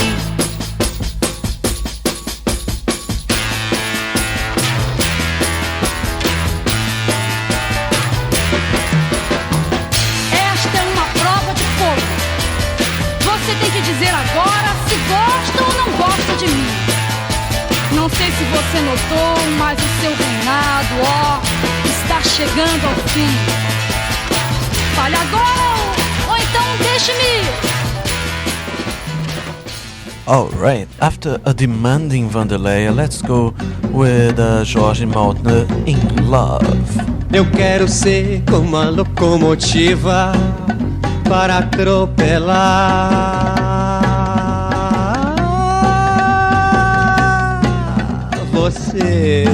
Esta é uma prova de fogo. Você tem que dizer agora se gosta ou não gosta de mim. Não sei se você notou, mas o seu reinado, ó, está chegando ao fim. Fale agora ou então deixe-me. Alright, after a demanding Vanderlei, let's go with Jorge Maltner in Love. Eu quero ser como uma locomotiva para atropelar você,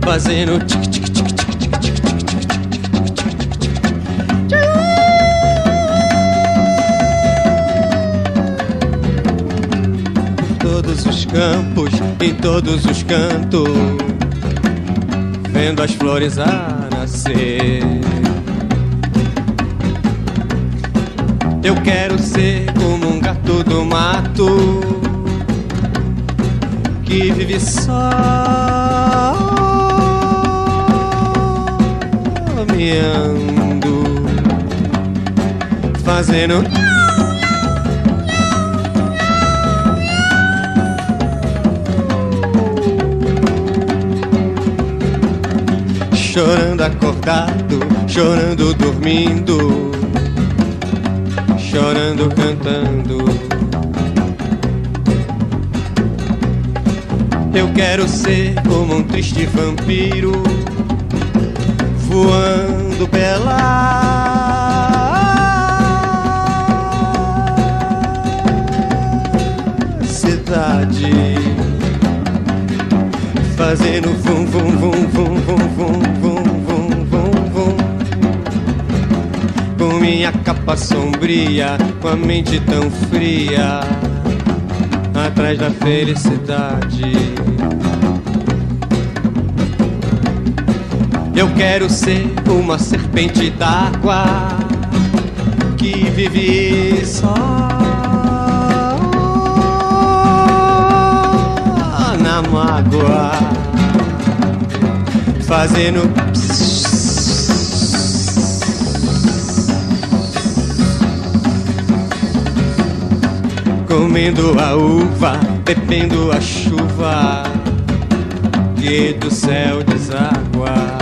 fazendo tic tic tic tic tic tic tic tic tic. Todos os campos, em todos os cantos, vendo as flores a nascer. Eu quero ser como um gato do mato que vive só meando, fazendo chorando acordado, chorando dormindo, chorando cantando. Eu quero ser como um triste vampiro, voando pela cidade, fazendo vum vum vum vum vum vum vum vum vum vum, com minha capa sombria, com a mente tão fria, atrás da felicidade. Eu quero ser uma serpente d'água que vive só na mágoa, fazendo comendo a uva, bebendo a chuva que do céu deságua.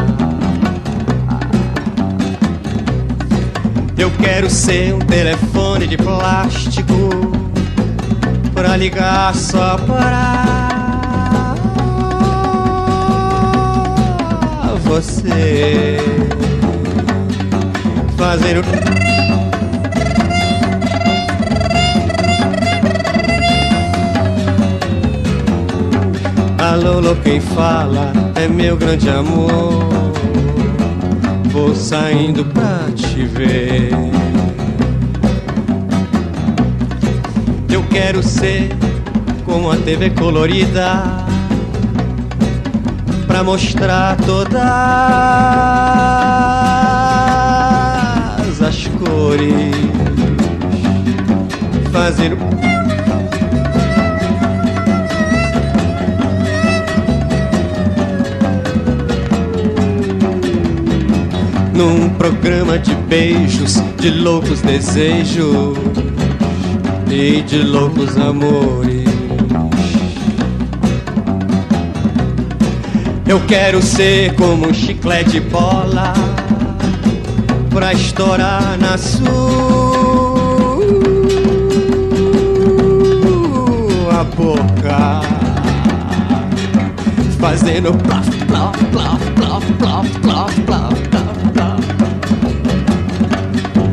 Eu quero ser um telefone de plástico pra ligar só para você, fazendo alô, quem fala é meu grande amor. Vou saindo pra te ver. Eu quero ser como a TV colorida pra mostrar todas as cores, fazer num programa de beijos, de loucos desejos e de loucos amores. Eu quero ser como um chiclete de bola pra estourar na sua boca, fazendo plaf, plof, plof, plof, plof, plof, plof, plof.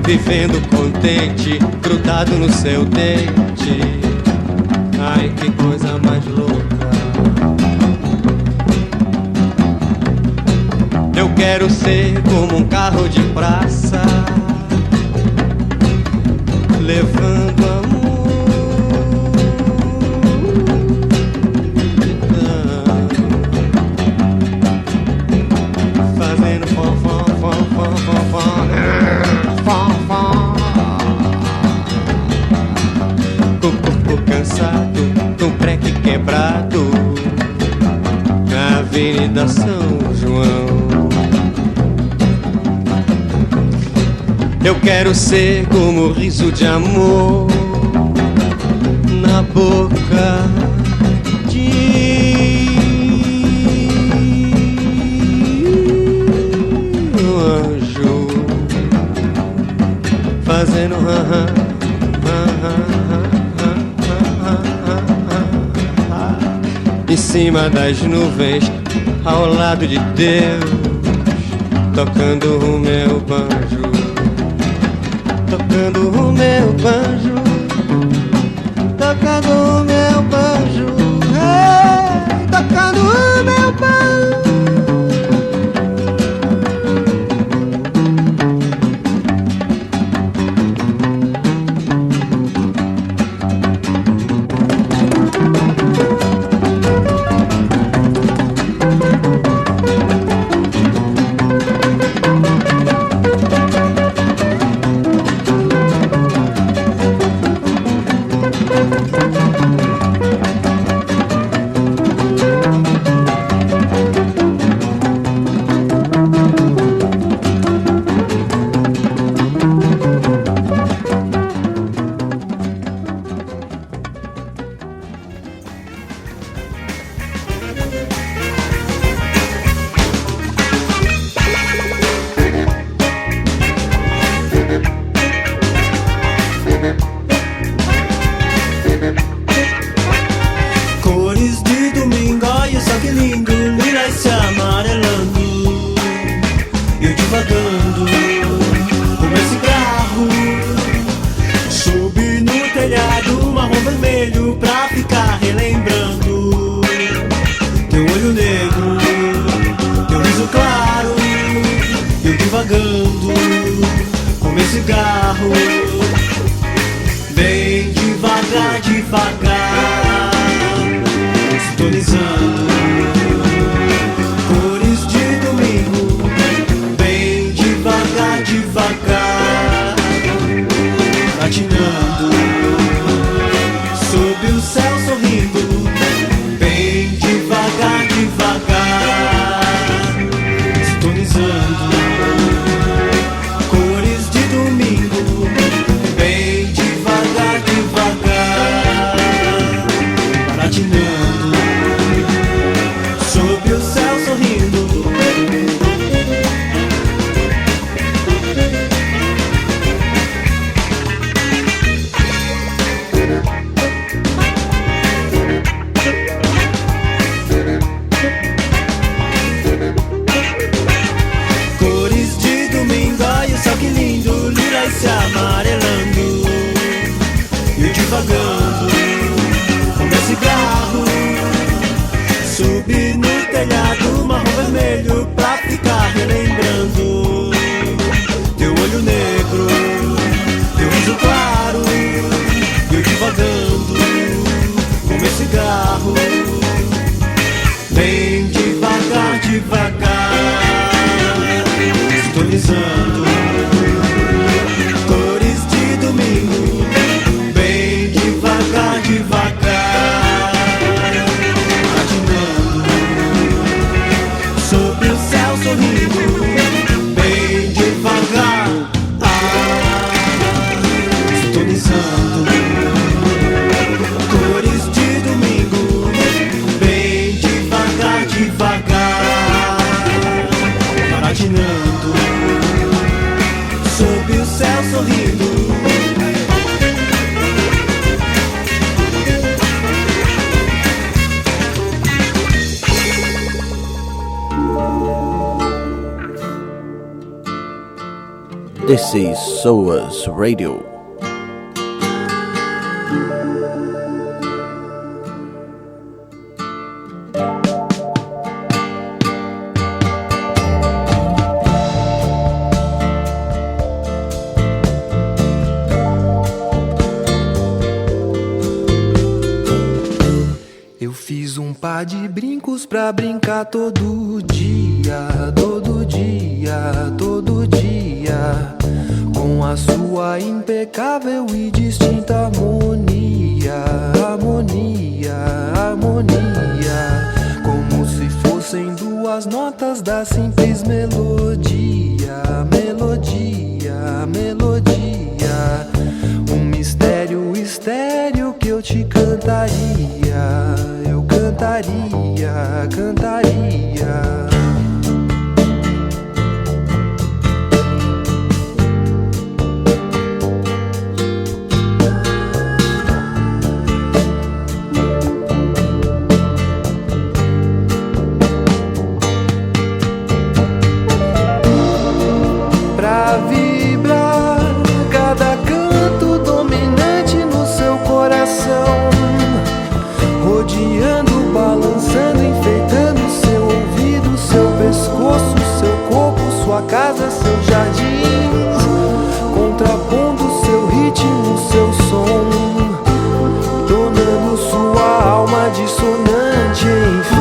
Vivendo contente, grudado no seu dente. Ai, que coisa mais louca. Eu quero ser como um carro de praça, levando amor, fazendo fom, fom, fom, fom, fom, fom, fom. Com o corpo cansado, com o breque quebrado, na Avenida São João. Eu quero ser como o riso de amor na boca de um anjo, fazendo em cima das nuvens, ao lado de Deus, tocando o meu banjo. Tocando o meu banjo, tocando o meu banjo, tocando o meu banjo. Sob o céu sorrindo, This is SOAS Radio. Eu fiz um par de brincos pra brincar todo dia, todo dia, todo dia, com a sua impecável e distinta harmonia, harmonia, harmonia, como se fossem duas notas da simples melodia, melodia, melodia, um mistério estéreo que eu te cantaria, eu cantaria, cantaria. Pra vibrar cada canto dominante no seu coração, rodeando, balançando, enfeitando seu ouvido, seu pescoço, seu corpo, sua casa, seus jardins, contrapondo seu ritmo, seu som, tornando sua alma dissonante, enfim.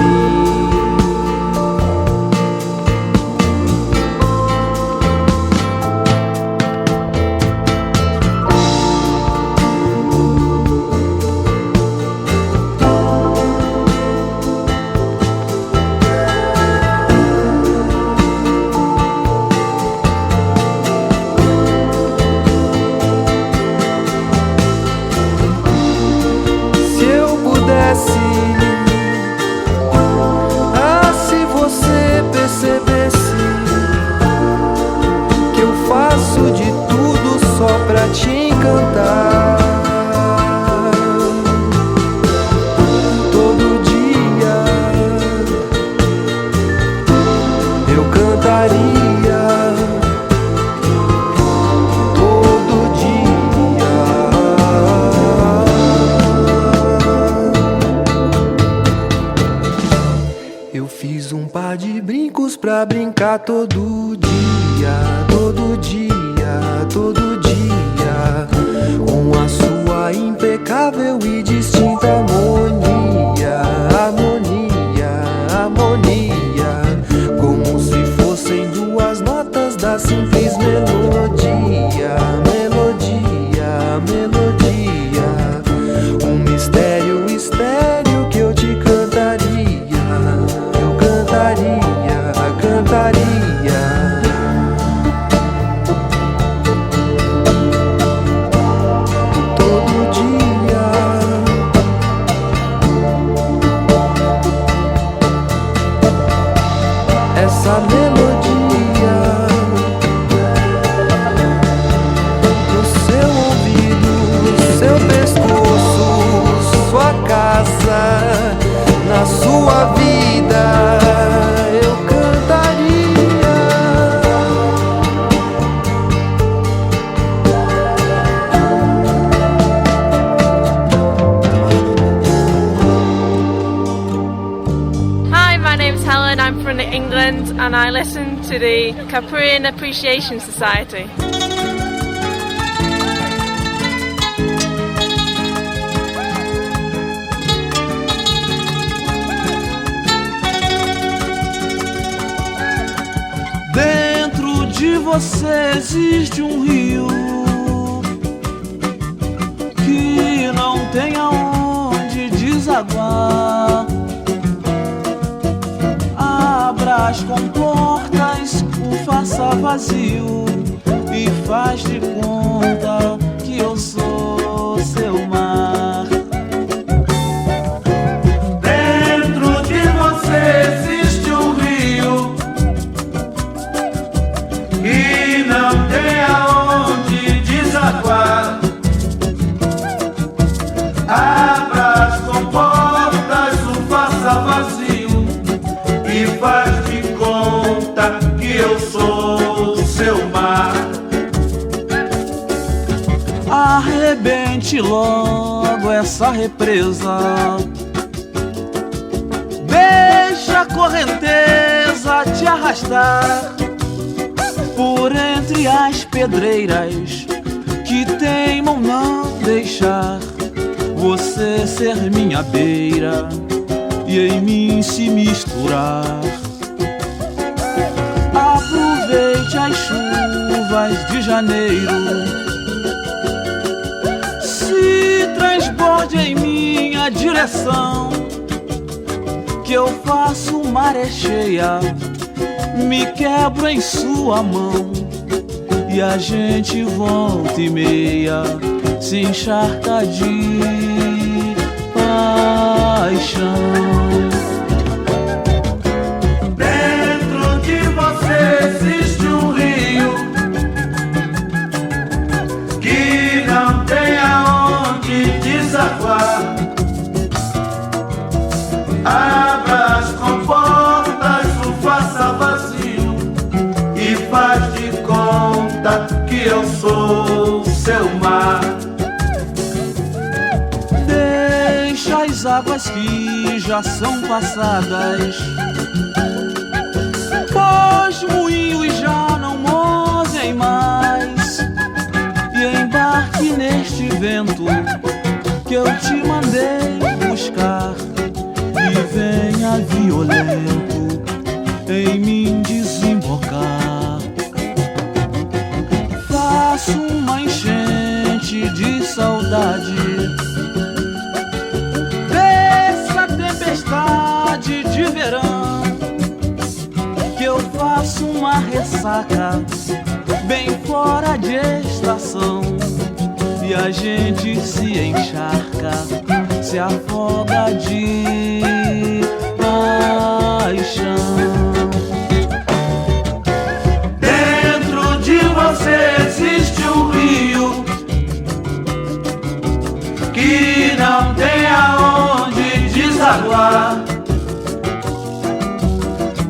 Se você percebesse que eu faço de tudo só pra te encantar, todo dia eu cantaria, todo dia. Eu fiz um par de brincos pra brincar todo dia, todo dia, todo dia, com a sua impecável e distinta harmonia, harmonia, harmonia, como se fossem duas notas da simples melodia, melodia, melodia, um mistério estéreo que eu te cantaria, eu cantaria, cantaria. Todo dia essa melodia no seu ouvido, seu pescoço, sua casa, na sua vida, eu cantaria. Hi, my name's Helen. I'm from England and I listen to the Caprian Appreciation Society. Dentro de você existe um rio que não tem aonde desaguar. Abra as comportas, o faça vazio e faz de conta que eu sou seu mar. Dentro de você existe um rio e não tem aonde desaguar. Abra as comportas, o faça vazio e faz de conta que eu sou seu mar. Arrebente logo essa represa, deixa a correnteza te arrastar por entre as pedreiras que teimam não deixar você ser minha beira e em mim se misturar. Aproveite as chuvas de janeiro, se transborde em minha direção, que eu faço maré cheia, me quebro em sua mão e a gente volta e meia se encharca de paixão. Dentro de você existe um rio que não tem aonde desaguar. Abra as comportas, o faça vazio e faz de conta que eu sou seu mar. Deixa as águas que já são passadas, pois moinhos já não movem mais, e embarque neste vento que eu te mandei buscar, e venha violento em mim desembocar. Faço uma enchente de saudade dessa tempestade de verão, que eu faço uma ressaca bem fora de estação, e a gente se encharca, se afoga de paixão. Dentro de você existe um rio que não tem aonde desaguar.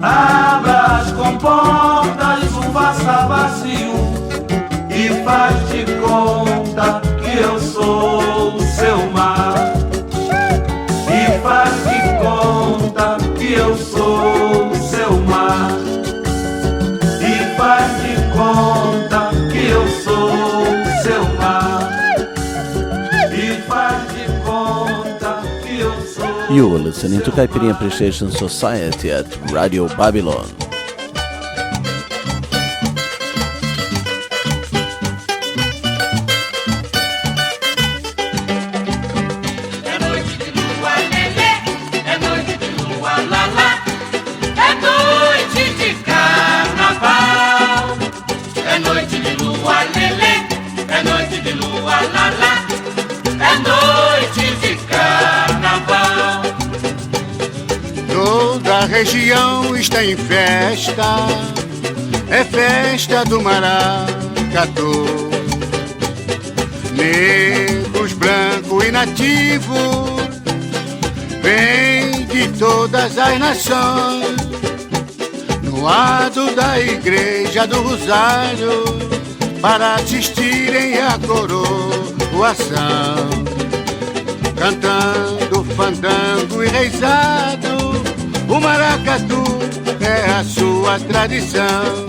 Abra as comportas, o faça vazio e faz de conta que eu sou seu mar. E faz de conta que eu sou seu mar. E faz de conta que eu sou seu mar. E faz de conta que eu sou. You are listening to Caipirinha Appreciation Society at Radio Babylon. Toda a região está em festa, é festa do maracatu. Negros, brancos e nativos, vêm de todas as nações, no lado da igreja do Rosário, para assistirem a coroação, cantando fandango e reizado. O maracatu é a sua tradição.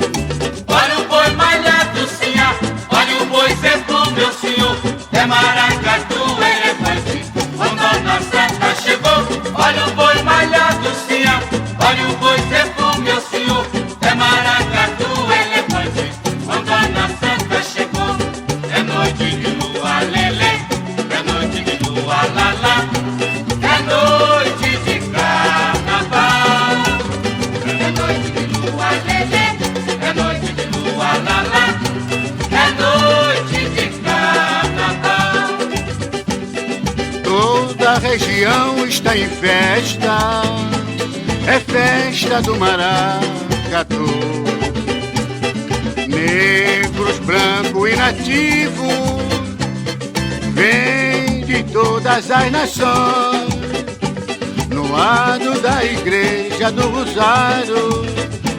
Olha o boi malhado, sinha, olha o boi seco, meu senhor. É maracatu, elefante, quando a Dona Santa chegou. Olha o boi malhado, sinha, olha o boi seco, meu senhor. É maracatu, elefante, quando a Dona Santa chegou. É noite de lua lelê, é noite de lua lalá, é noite de carnaval. É noite de lua lelê, é noite de lua lalá, é noite de carnaval. Toda a região está em festa, é festa do maracatu. Negros, brancos e nativos, vêm de todas as nações, no lado da igreja do Rosário,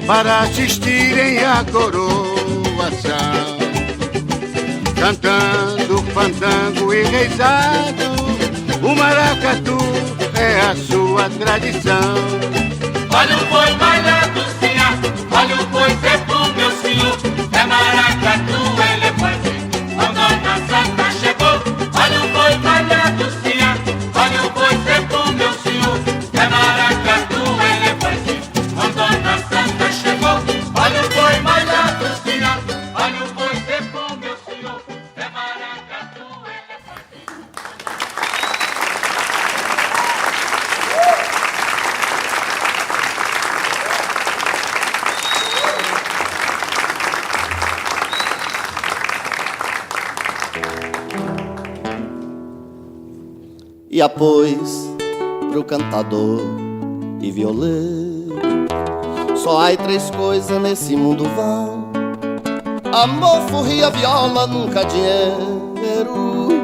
para assistirem a coroação, cantando fandango e reizado. O maracatu é a sua tradição. Olha o boi bailando, sinha, olha o boi feito, meu senhor. É maracatu, elefante, quando a Santa chegou. Olha o boi bailando, sinha, olha o boi feito, meu senhor. É maracatu, elefante, quando a Santa chegou. Olha o boi bailando, sinha, olha o boi feito, meu senhor. É maracatu, E após pro cantador e violeiro, só há três coisas nesse mundo vão: amor, furria, viola, nunca dinheiro.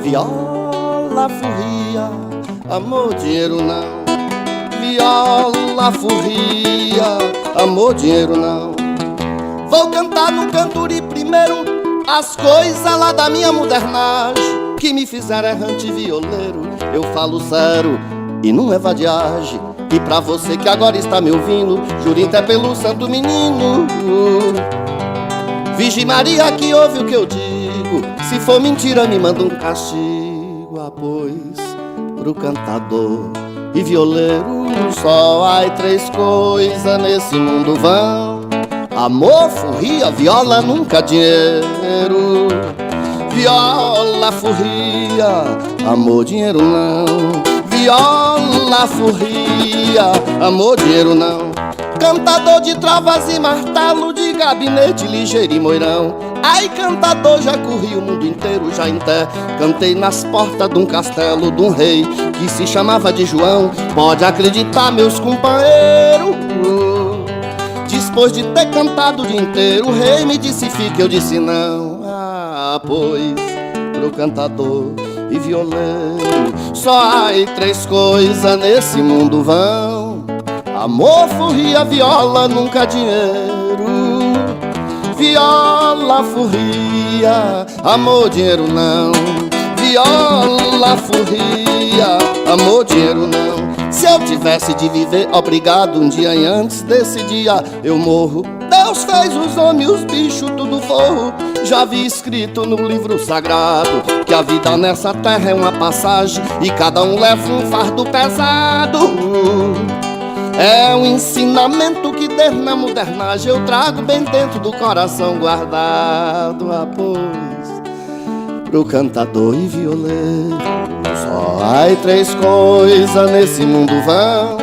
Viola, furria, amor, dinheiro não. Viola, furria, amor, dinheiro não. Vou cantar no canturi primeiro as coisas lá da minha modernagem que me fizeram errante violeiro. Eu falo sério e não é vadiagem. E pra você que agora está me ouvindo, juro até pelo santo menino, Virgem Maria que ouve o que eu digo. Se for mentira me manda um castigo. Ah, pois pro cantador e violeiro só há três coisas nesse mundo vão: amor, furria, viola, nunca dinheiro. Viola, furria, amor, dinheiro não. Viola, furria, amor, dinheiro não. Cantador de trovas e martelo, de gabinete ligeiro e moirão. Ai, cantador, já corri o mundo inteiro, já até cantei nas portas de um castelo de um rei que se chamava de João. Pode acreditar, meus companheiros, depois de ter cantado o dia inteiro, o rei me disse fique, eu disse não. Ah, pois pro cantador e violeiro só há três coisas nesse mundo vão: amor, furria, viola, nunca dinheiro. Viola, furria, amor, dinheiro não. Viola, furria, amor, dinheiro não. Se eu tivesse de viver obrigado um dia e antes desse dia eu morro. Deus fez os homens e os bichos tudo forro. Já vi escrito no livro sagrado que a vida nessa terra é uma passagem e cada um leva um fardo pesado. É um ensinamento que desde na modernagem eu trago bem dentro do coração guardado. Ah, pois pro cantador e violeiro só há três coisas nesse mundo vão: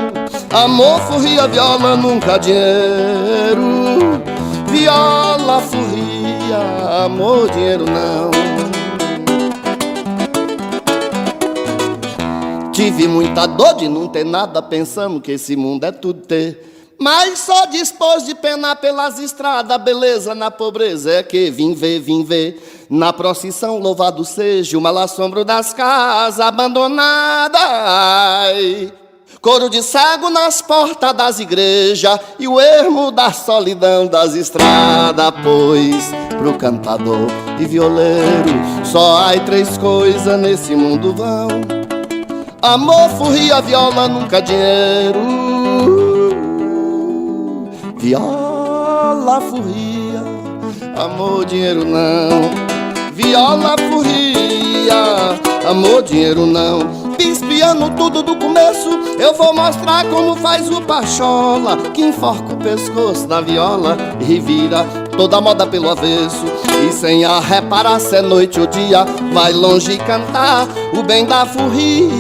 amor, furria, viola, nunca dinheiro. Viola, furria, amor, dinheiro não. Tive muita dor de não ter nada, pensando que esse mundo é tudo ter. Mas só dispôs de penar pelas estradas, beleza na pobreza é que vim ver. Na procissão, louvado seja o mal assombro das casas abandonadas. Ai, coro de cego nas portas das igrejas e o ermo da solidão das estradas. Pois pro cantador e violeiro só há três coisas nesse mundo vão: amor, furria, viola, nunca dinheiro. Viola, furria, amor, dinheiro não. Viola, furria, amor, dinheiro não. Espiando tudo do começo, eu vou mostrar como faz o pachola, que enforca o pescoço da viola e vira toda a moda pelo avesso. E sem a reparar se é noite ou dia, vai longe cantar o bem da furria.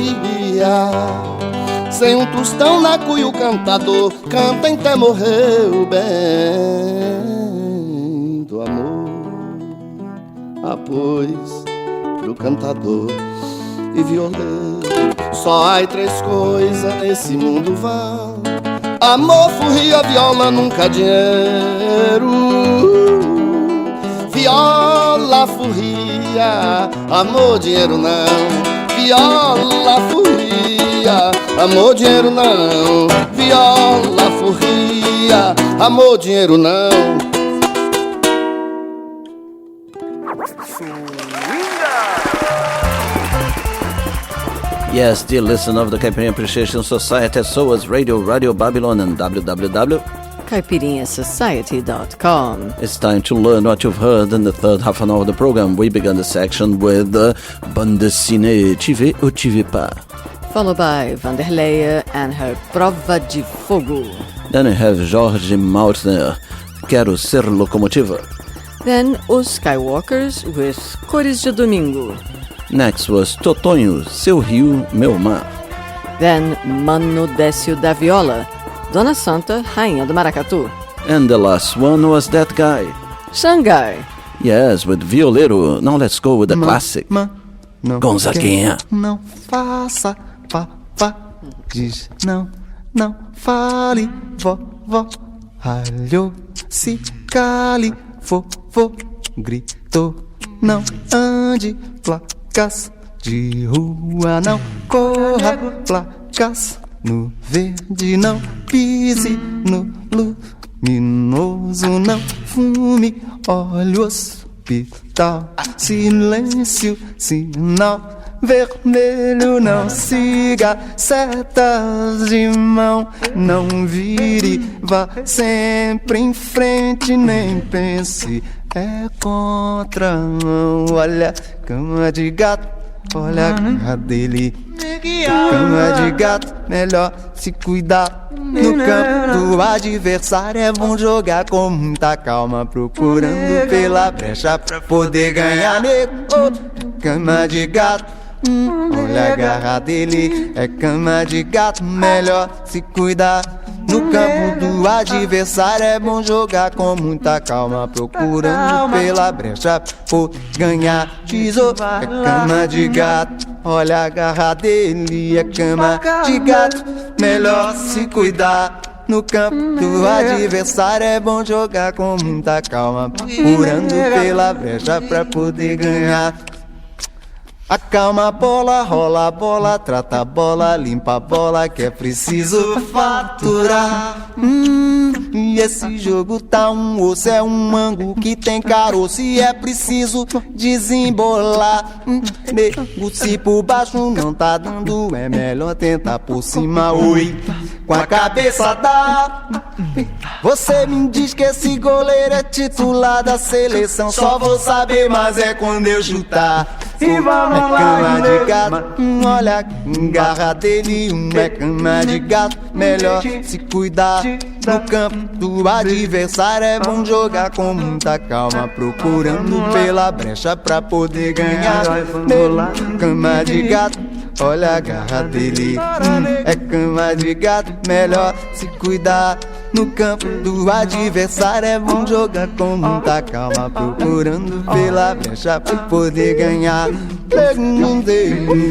Sem um tostão na cuia o cantador canta até morrer o bem do amor. Ah, pois pro cantador e violeiro só há três coisas nesse mundo vão: amor, furria, viola, nunca dinheiro. Viola, furria, amor, dinheiro não. Viola, furria, amor, dinheiro não. Viola, furria, amor, dinheiro não. Yes, dear listener of the Caipirinha Appreciation Society, so as Radio Babylon and www.caipirinhasociety.com. It's time to learn what you've heard in the third half an hour of the program. We began the section with Bande dessinée, Tu veux ou tu veux pas? Followed by Vanderleia and her Prova de Fogo. Then we have Jorge Mautner, Quero Ser Locomotiva. Then Os Skywalkers with Cores de Domingo. Next was Totonho, Seu Rio, Meu Mar. Then Mano Décio da Viola, Dona Santa, Rainha do Maracatu. And the last one was That Guy. Xangai. Yes, with Violeiro. Now let's go with the classic. Não Gonzaguinha. Não faça, diz não fale, vó, ralhou, se cale, vovô, gritou, não ande, placas de rua, não corra, placas no verde, não pise no luminoso, não fume, olha o hospital, silêncio, sinal vermelho, não siga setas de mão, não vire, vá sempre em frente, nem pense, é contramão. Olha, cama de gato, olha a garra dele. Cama de gato, melhor se cuidar. No campo do adversário é bom jogar com muita calma, procurando pela brecha pra poder ganhar, nego. Cama de gato, olha a garra dele, é cama de gato, melhor se cuidar. No campo do adversário é bom jogar com muita calma, procurando pela brecha por ganhar. Tesouro, é cama de gato, olha a garra dele, é cama de gato, melhor se cuidar. No campo do adversário é bom jogar com muita calma, procurando pela brecha pra poder ganhar. Acalma a bola, rola a bola, trata a bola, limpa a bola, que é preciso faturar. E esse jogo tá um osso, é um mango que tem caroço e é preciso desembolar. Nego, se por baixo não tá dando, é melhor tentar por cima, oi, com a cabeça dá. Você me diz que esse goleiro é titular da seleção, só vou saber, mas é quando eu chutar. E vamos lá, cama de gato, olha a garra dele, é cama de gato, melhor se cuidar. No campo do adversário é bom jogar com muita calma, procurando pela brecha pra poder ganhar. Cama de gato, olha a garra dele, é cama de gato, melhor se cuidar. No campo do adversário é bom jogar com muita calma, procurando pela brecha pra poder ganhar.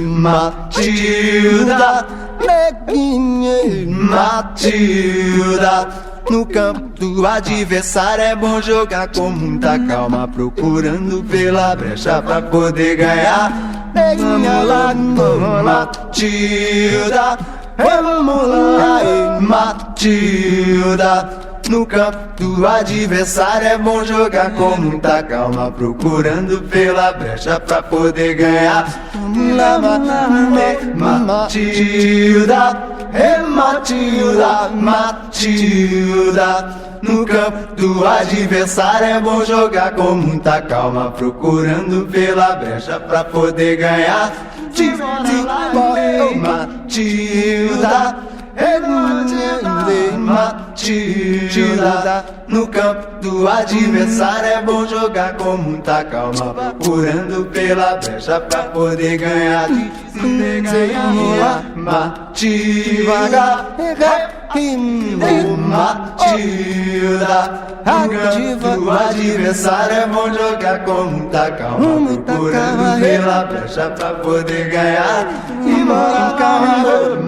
Matilda, neguinha, Matilda. No campo do adversário é bom jogar com muita calma, procurando pela brecha pra poder ganhar. Neguinha lá, Matilda, vamos lá, Matilda. No campo do adversário é bom jogar com muita calma, procurando pela brecha pra poder ganhar. Matilda, Matilda, Matilda. No campo do adversário é bom jogar com muita calma, procurando pela brecha pra poder ganhar. Matilda, Matilda. No campo do adversário é bom jogar com muita calma, procurando pela brecha pra poder ganhar. Matilda, Matilda. No campo do adversário é bom jogar com muita calma, procurando pela brecha pra poder ganhar.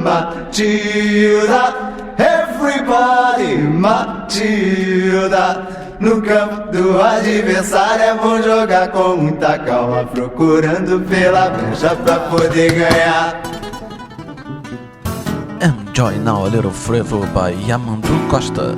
Matilda, everybody, Matilda. No campo do adversário é bom jogar com muita calma, procurando pela brecha pra poder ganhar. Enjoy now a little flavor by Yamandu Costa.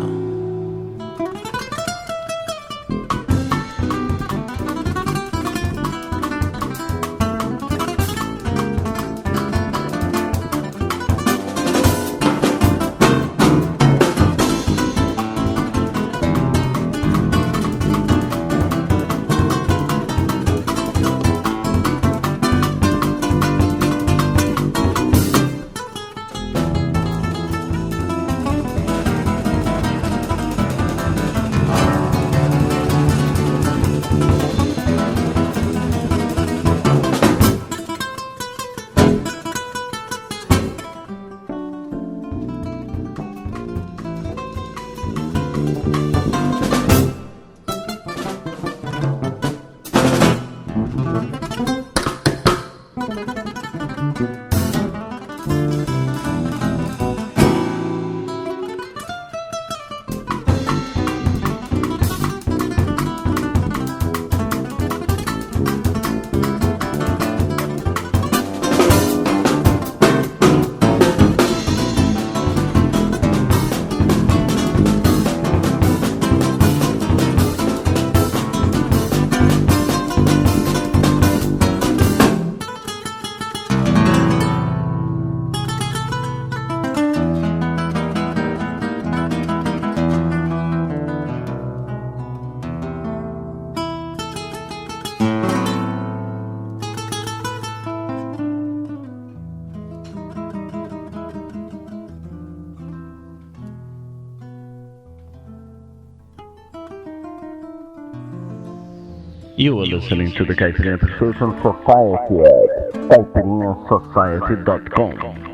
You are listening to the Caipirinha Appreciation Society at caipirinhasociety.com.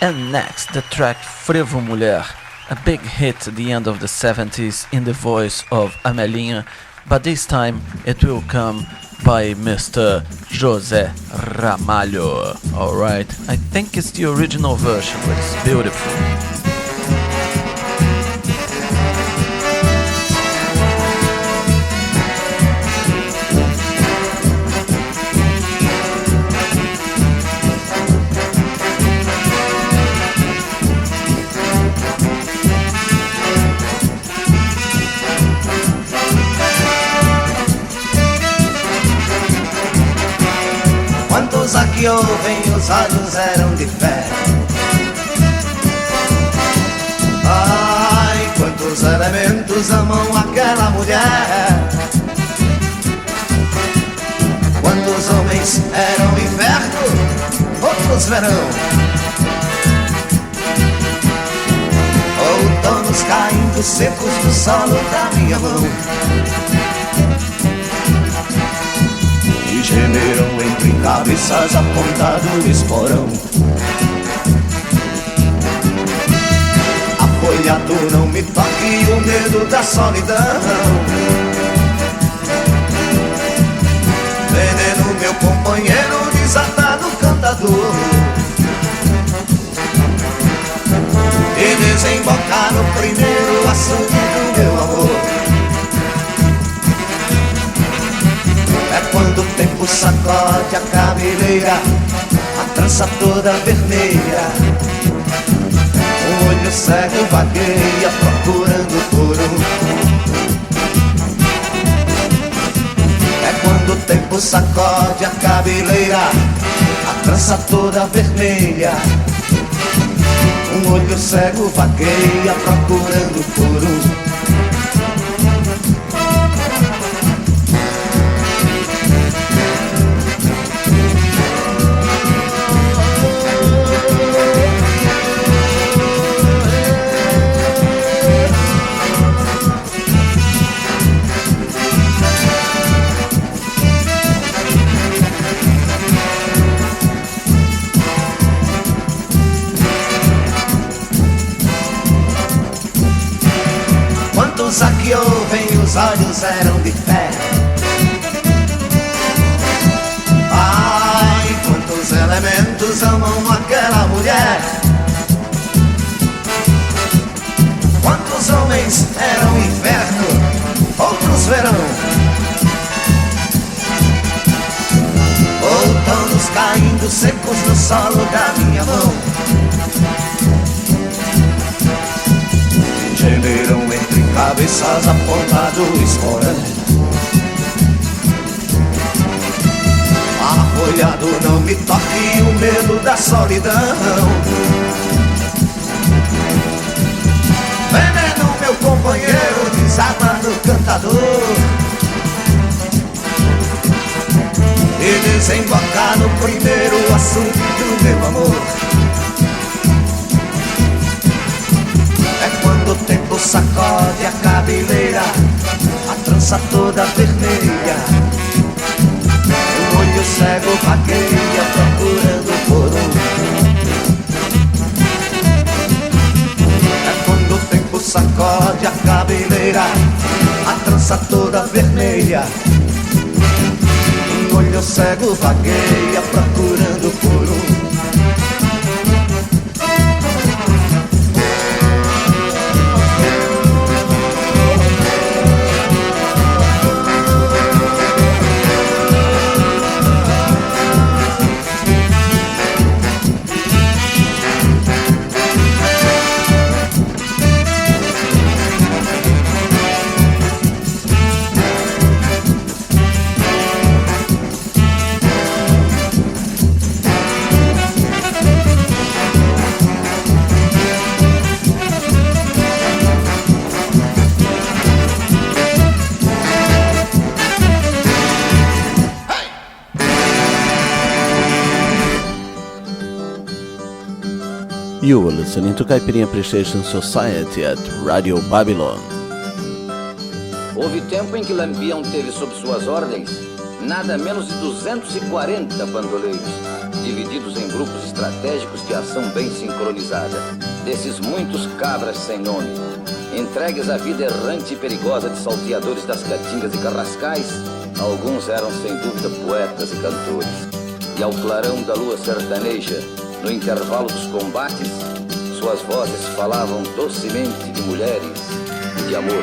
And next, the track Frevo Mulher, a big hit at the end of the 70s in the voice of Amelinha, but this time it will come by Mr. José Ramalho. Alright, I think it's the original version, but it's beautiful. Quantos aqui ouvem, os olhos eram de fé. Ai, quantos elementos amam aquela mulher. Quantos homens eram inverno, outros verão. Outonos caindo secos no solo da minha mão. Gemeram entre cabeças apontado o esporão. Apoiado não me toque o medo da solidão. Veneno meu companheiro desatado cantador. E desembocar no primeiro assunto do meu amor. É quando o tempo sacode a cabeleira, a trança toda vermelha. O olho cego vagueia procurando por um. É quando o tempo sacode a cabeleira, a trança toda vermelha. Um olho cego vagueia procurando por um. Aqui ouvem, os olhos eram de fé. Ai, quantos elementos amam aquela mulher. Quantos homens eram inverno, outros verão. Outonos caindo secos no solo da minha mão. Gemeram entre cabeças apontado esporão. Arrolhado não me toque o medo da solidão. Veneno meu companheiro desarma no cantador. E desembocar no primeiro assunto do meu amor. O tempo sacode a cabeleira, a trança toda vermelha. O olho cego vagueia procurando por um. É quando o tempo sacode a cabeleira, trança toda vermelha. Um olho cego vagueia procurando por um. You were listening to Caipirinha Appreciation Society at Radio Babylon. Houve tempo em que Lampião teve sob suas ordens nada menos de 240 bandoleiros, divididos em grupos estratégicos de ação bem sincronizada. Desses muitos cabras sem nome, entregues à vida errante e perigosa de salteadores das caatingas e carrascais, alguns eram sem dúvida poetas e cantores. E ao clarão da lua sertaneja, no intervalo dos combates, suas vozes falavam docemente de mulheres e de amor.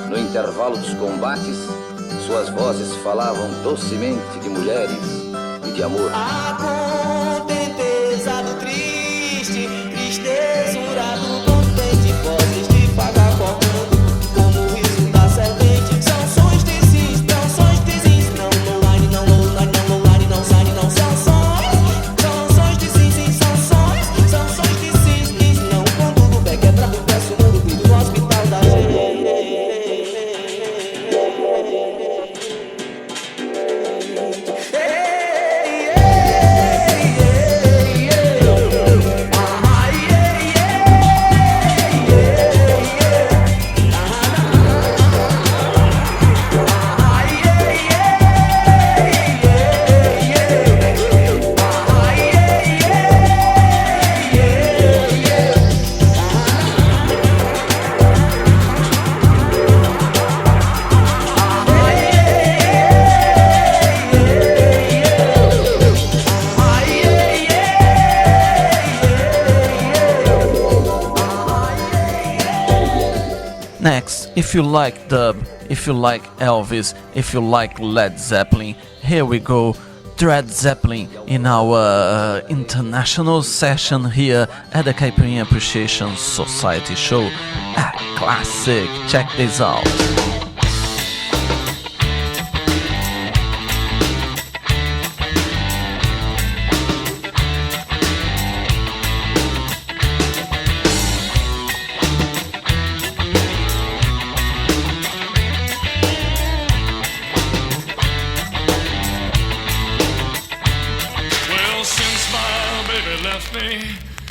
No intervalo dos combates, suas vozes falavam docemente de mulheres e de amor. A contenteza do triste, tristezura do contente, vozes de pagar cortando, como o riso da serpente. São sons de cis, não sons de cis, não online, não online, não online, não sign, não são sons de cis, sim, são sons de cis, não quando o pé quebra o peço no ruído do hospital da gente. Next, if you like dub, if you like Elvis, if you like Led Zeppelin, here we go, Led Zeppelin in our international session here at the Caipirinha Appreciation Society show. Classic, check this out.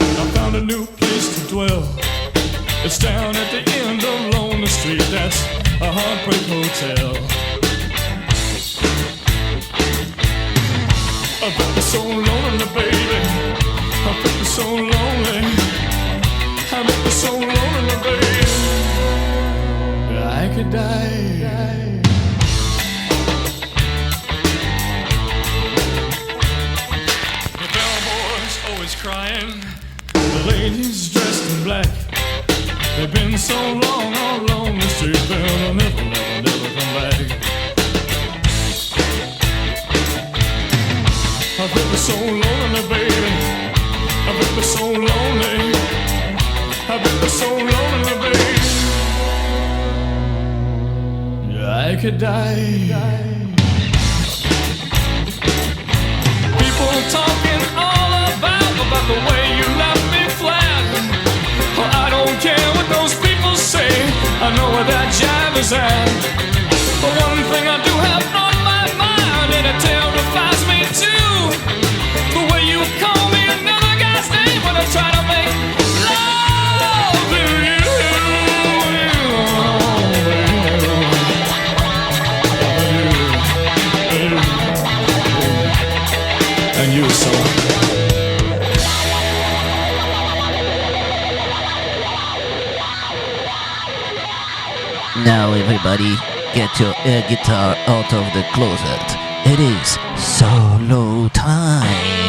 I found a new place to dwell. It's down at the end of Lonely Street, that's a Heartbreak Hotel. I bet you're so lonely, baby. I bet you're so lonely. I bet you're so lonely, baby. I could die. The bellboy's always crying. The ladies dressed in black. They've been so long on the street, they'll never, never, never come back. I bet they're so lonely, baby. I bet they're so lonely. I bet they're so lonely, baby. Yeah, I could die. People talking all about the way you left me flat. Well, I don't care what those people say. I know where that jive is at. But one thing I do have on my mind, and it terrifies me too. The way you call me another guy's name when I try to make love to you. And you, so. Now everybody, get your air guitar out of the closet. It is solo time.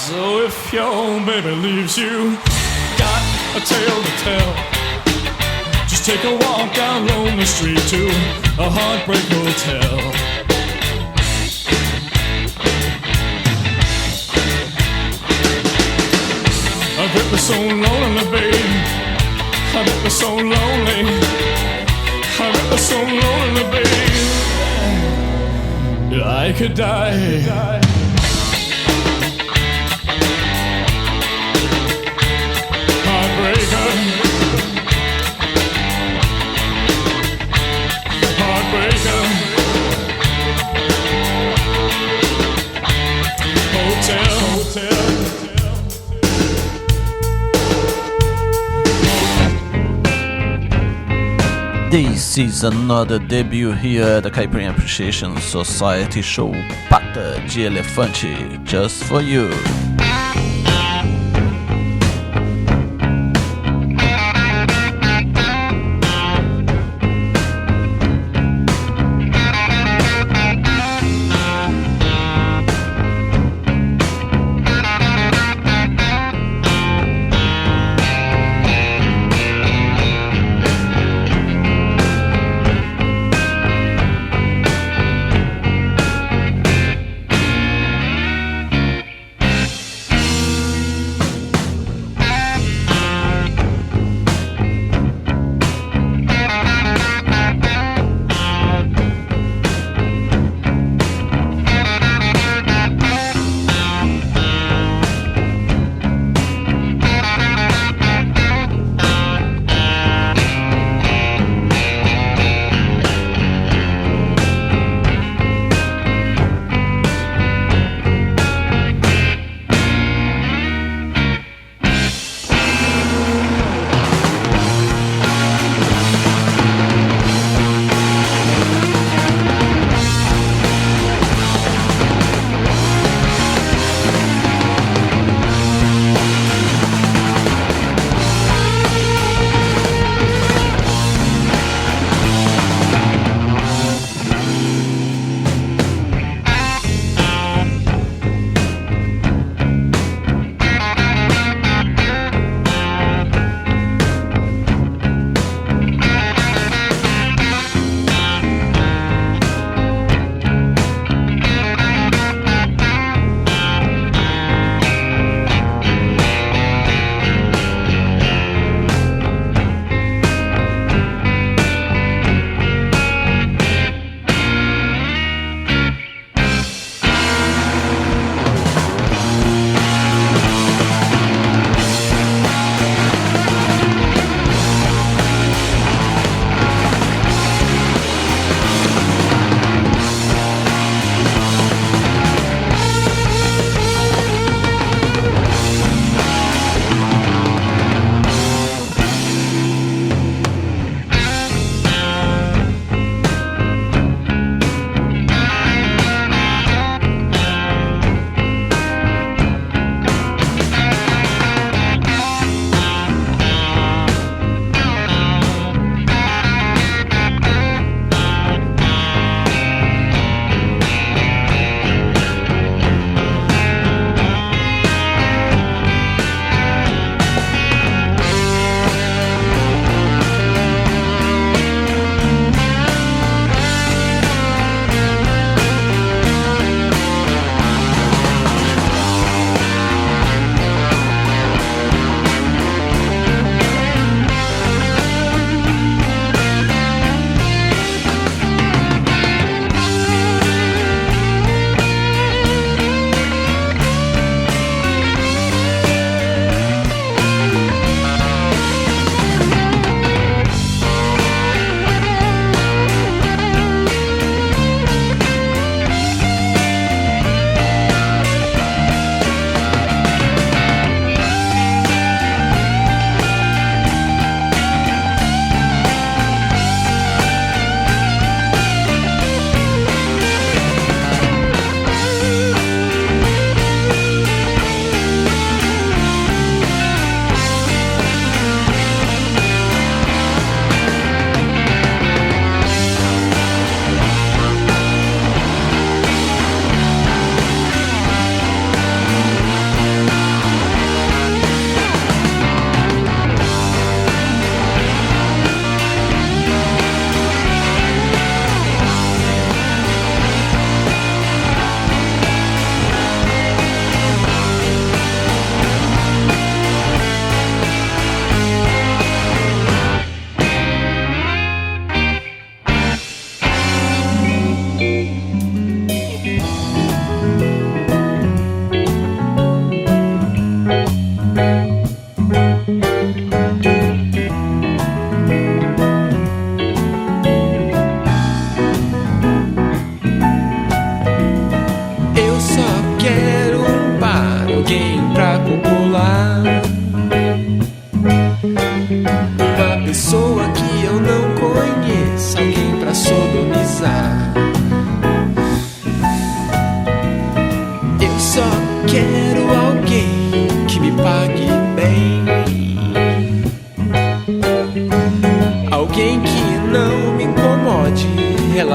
So if your baby leaves you, got a tale to tell. Just take a walk down Lonely Street to a Heartbreak Hotel. I bet they're so lonely, babe. I bet they're so lonely. I bet they're so lonely, babe. I could die. Heartbreaker. Hotel. This is another debut here at the Caipirinha Appreciation Society show, Pata de Elefante, just for you.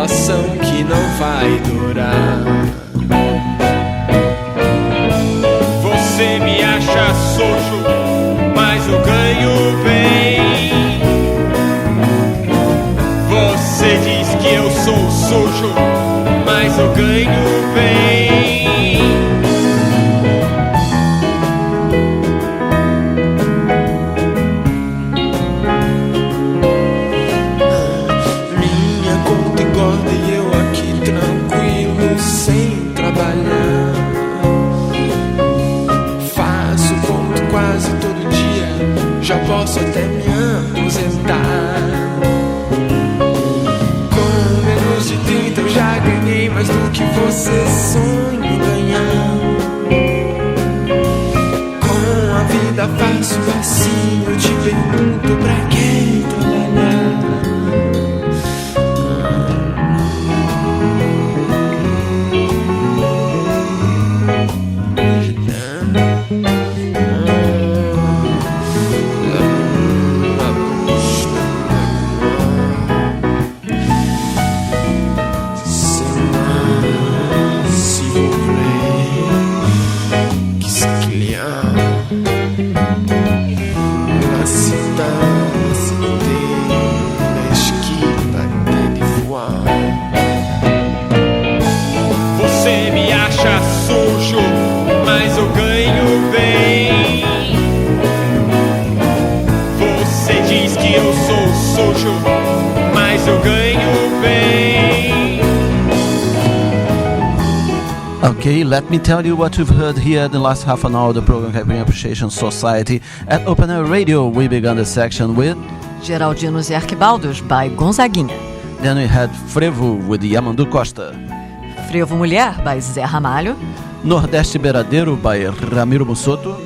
relação que não vai durar. Você me acha sujo, mas eu ganho bem. Você diz que eu sou sujo, mas eu ganho bem. Minha conta engorda e eu aqui tranquilo, sem trabalhar. Faço ponto quase todo dia, já posso até me aposentar. Com menos de 30 eu já ganhei mais do que você sonha em ganhar. Com a vida fácil assim, eu te pergunto pra que trabalhar. Você me acha sujo, mas eu ganho bem. Você diz que eu sou sujo, mas eu ganho bem. Okay, let me tell you what you've heard here in the last half an hour of the program Caipirinha Appreciation Society. At Open Air Radio, we began the section with Geraldinos e Arquibaldos by Gonzaguinha. Then we had Frevo with Yamandu Costa. Frevo Mulher by Zé Ramalho. Nordeste Beiradeiro by Ramiro Mussoto.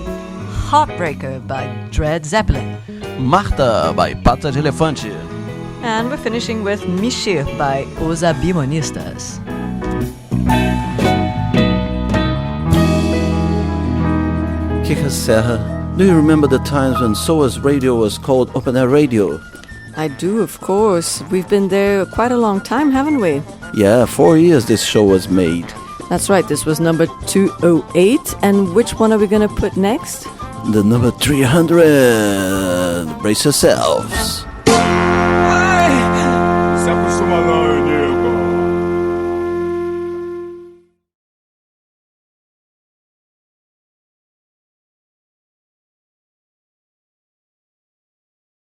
Heartbreaker by Dred Zeppelin. Marta by Pata de Elefante. And we're finishing with Mishir by Os Abimonistas. Kika Serra, do you remember the times when SOAS Radio was called Open Air Radio? I do, of course. We've been there quite a long time, haven't we? Yeah, 4 years this show was made. That's right, this was number 208. And which one are we going to put next? The number 300. Brace yourselves.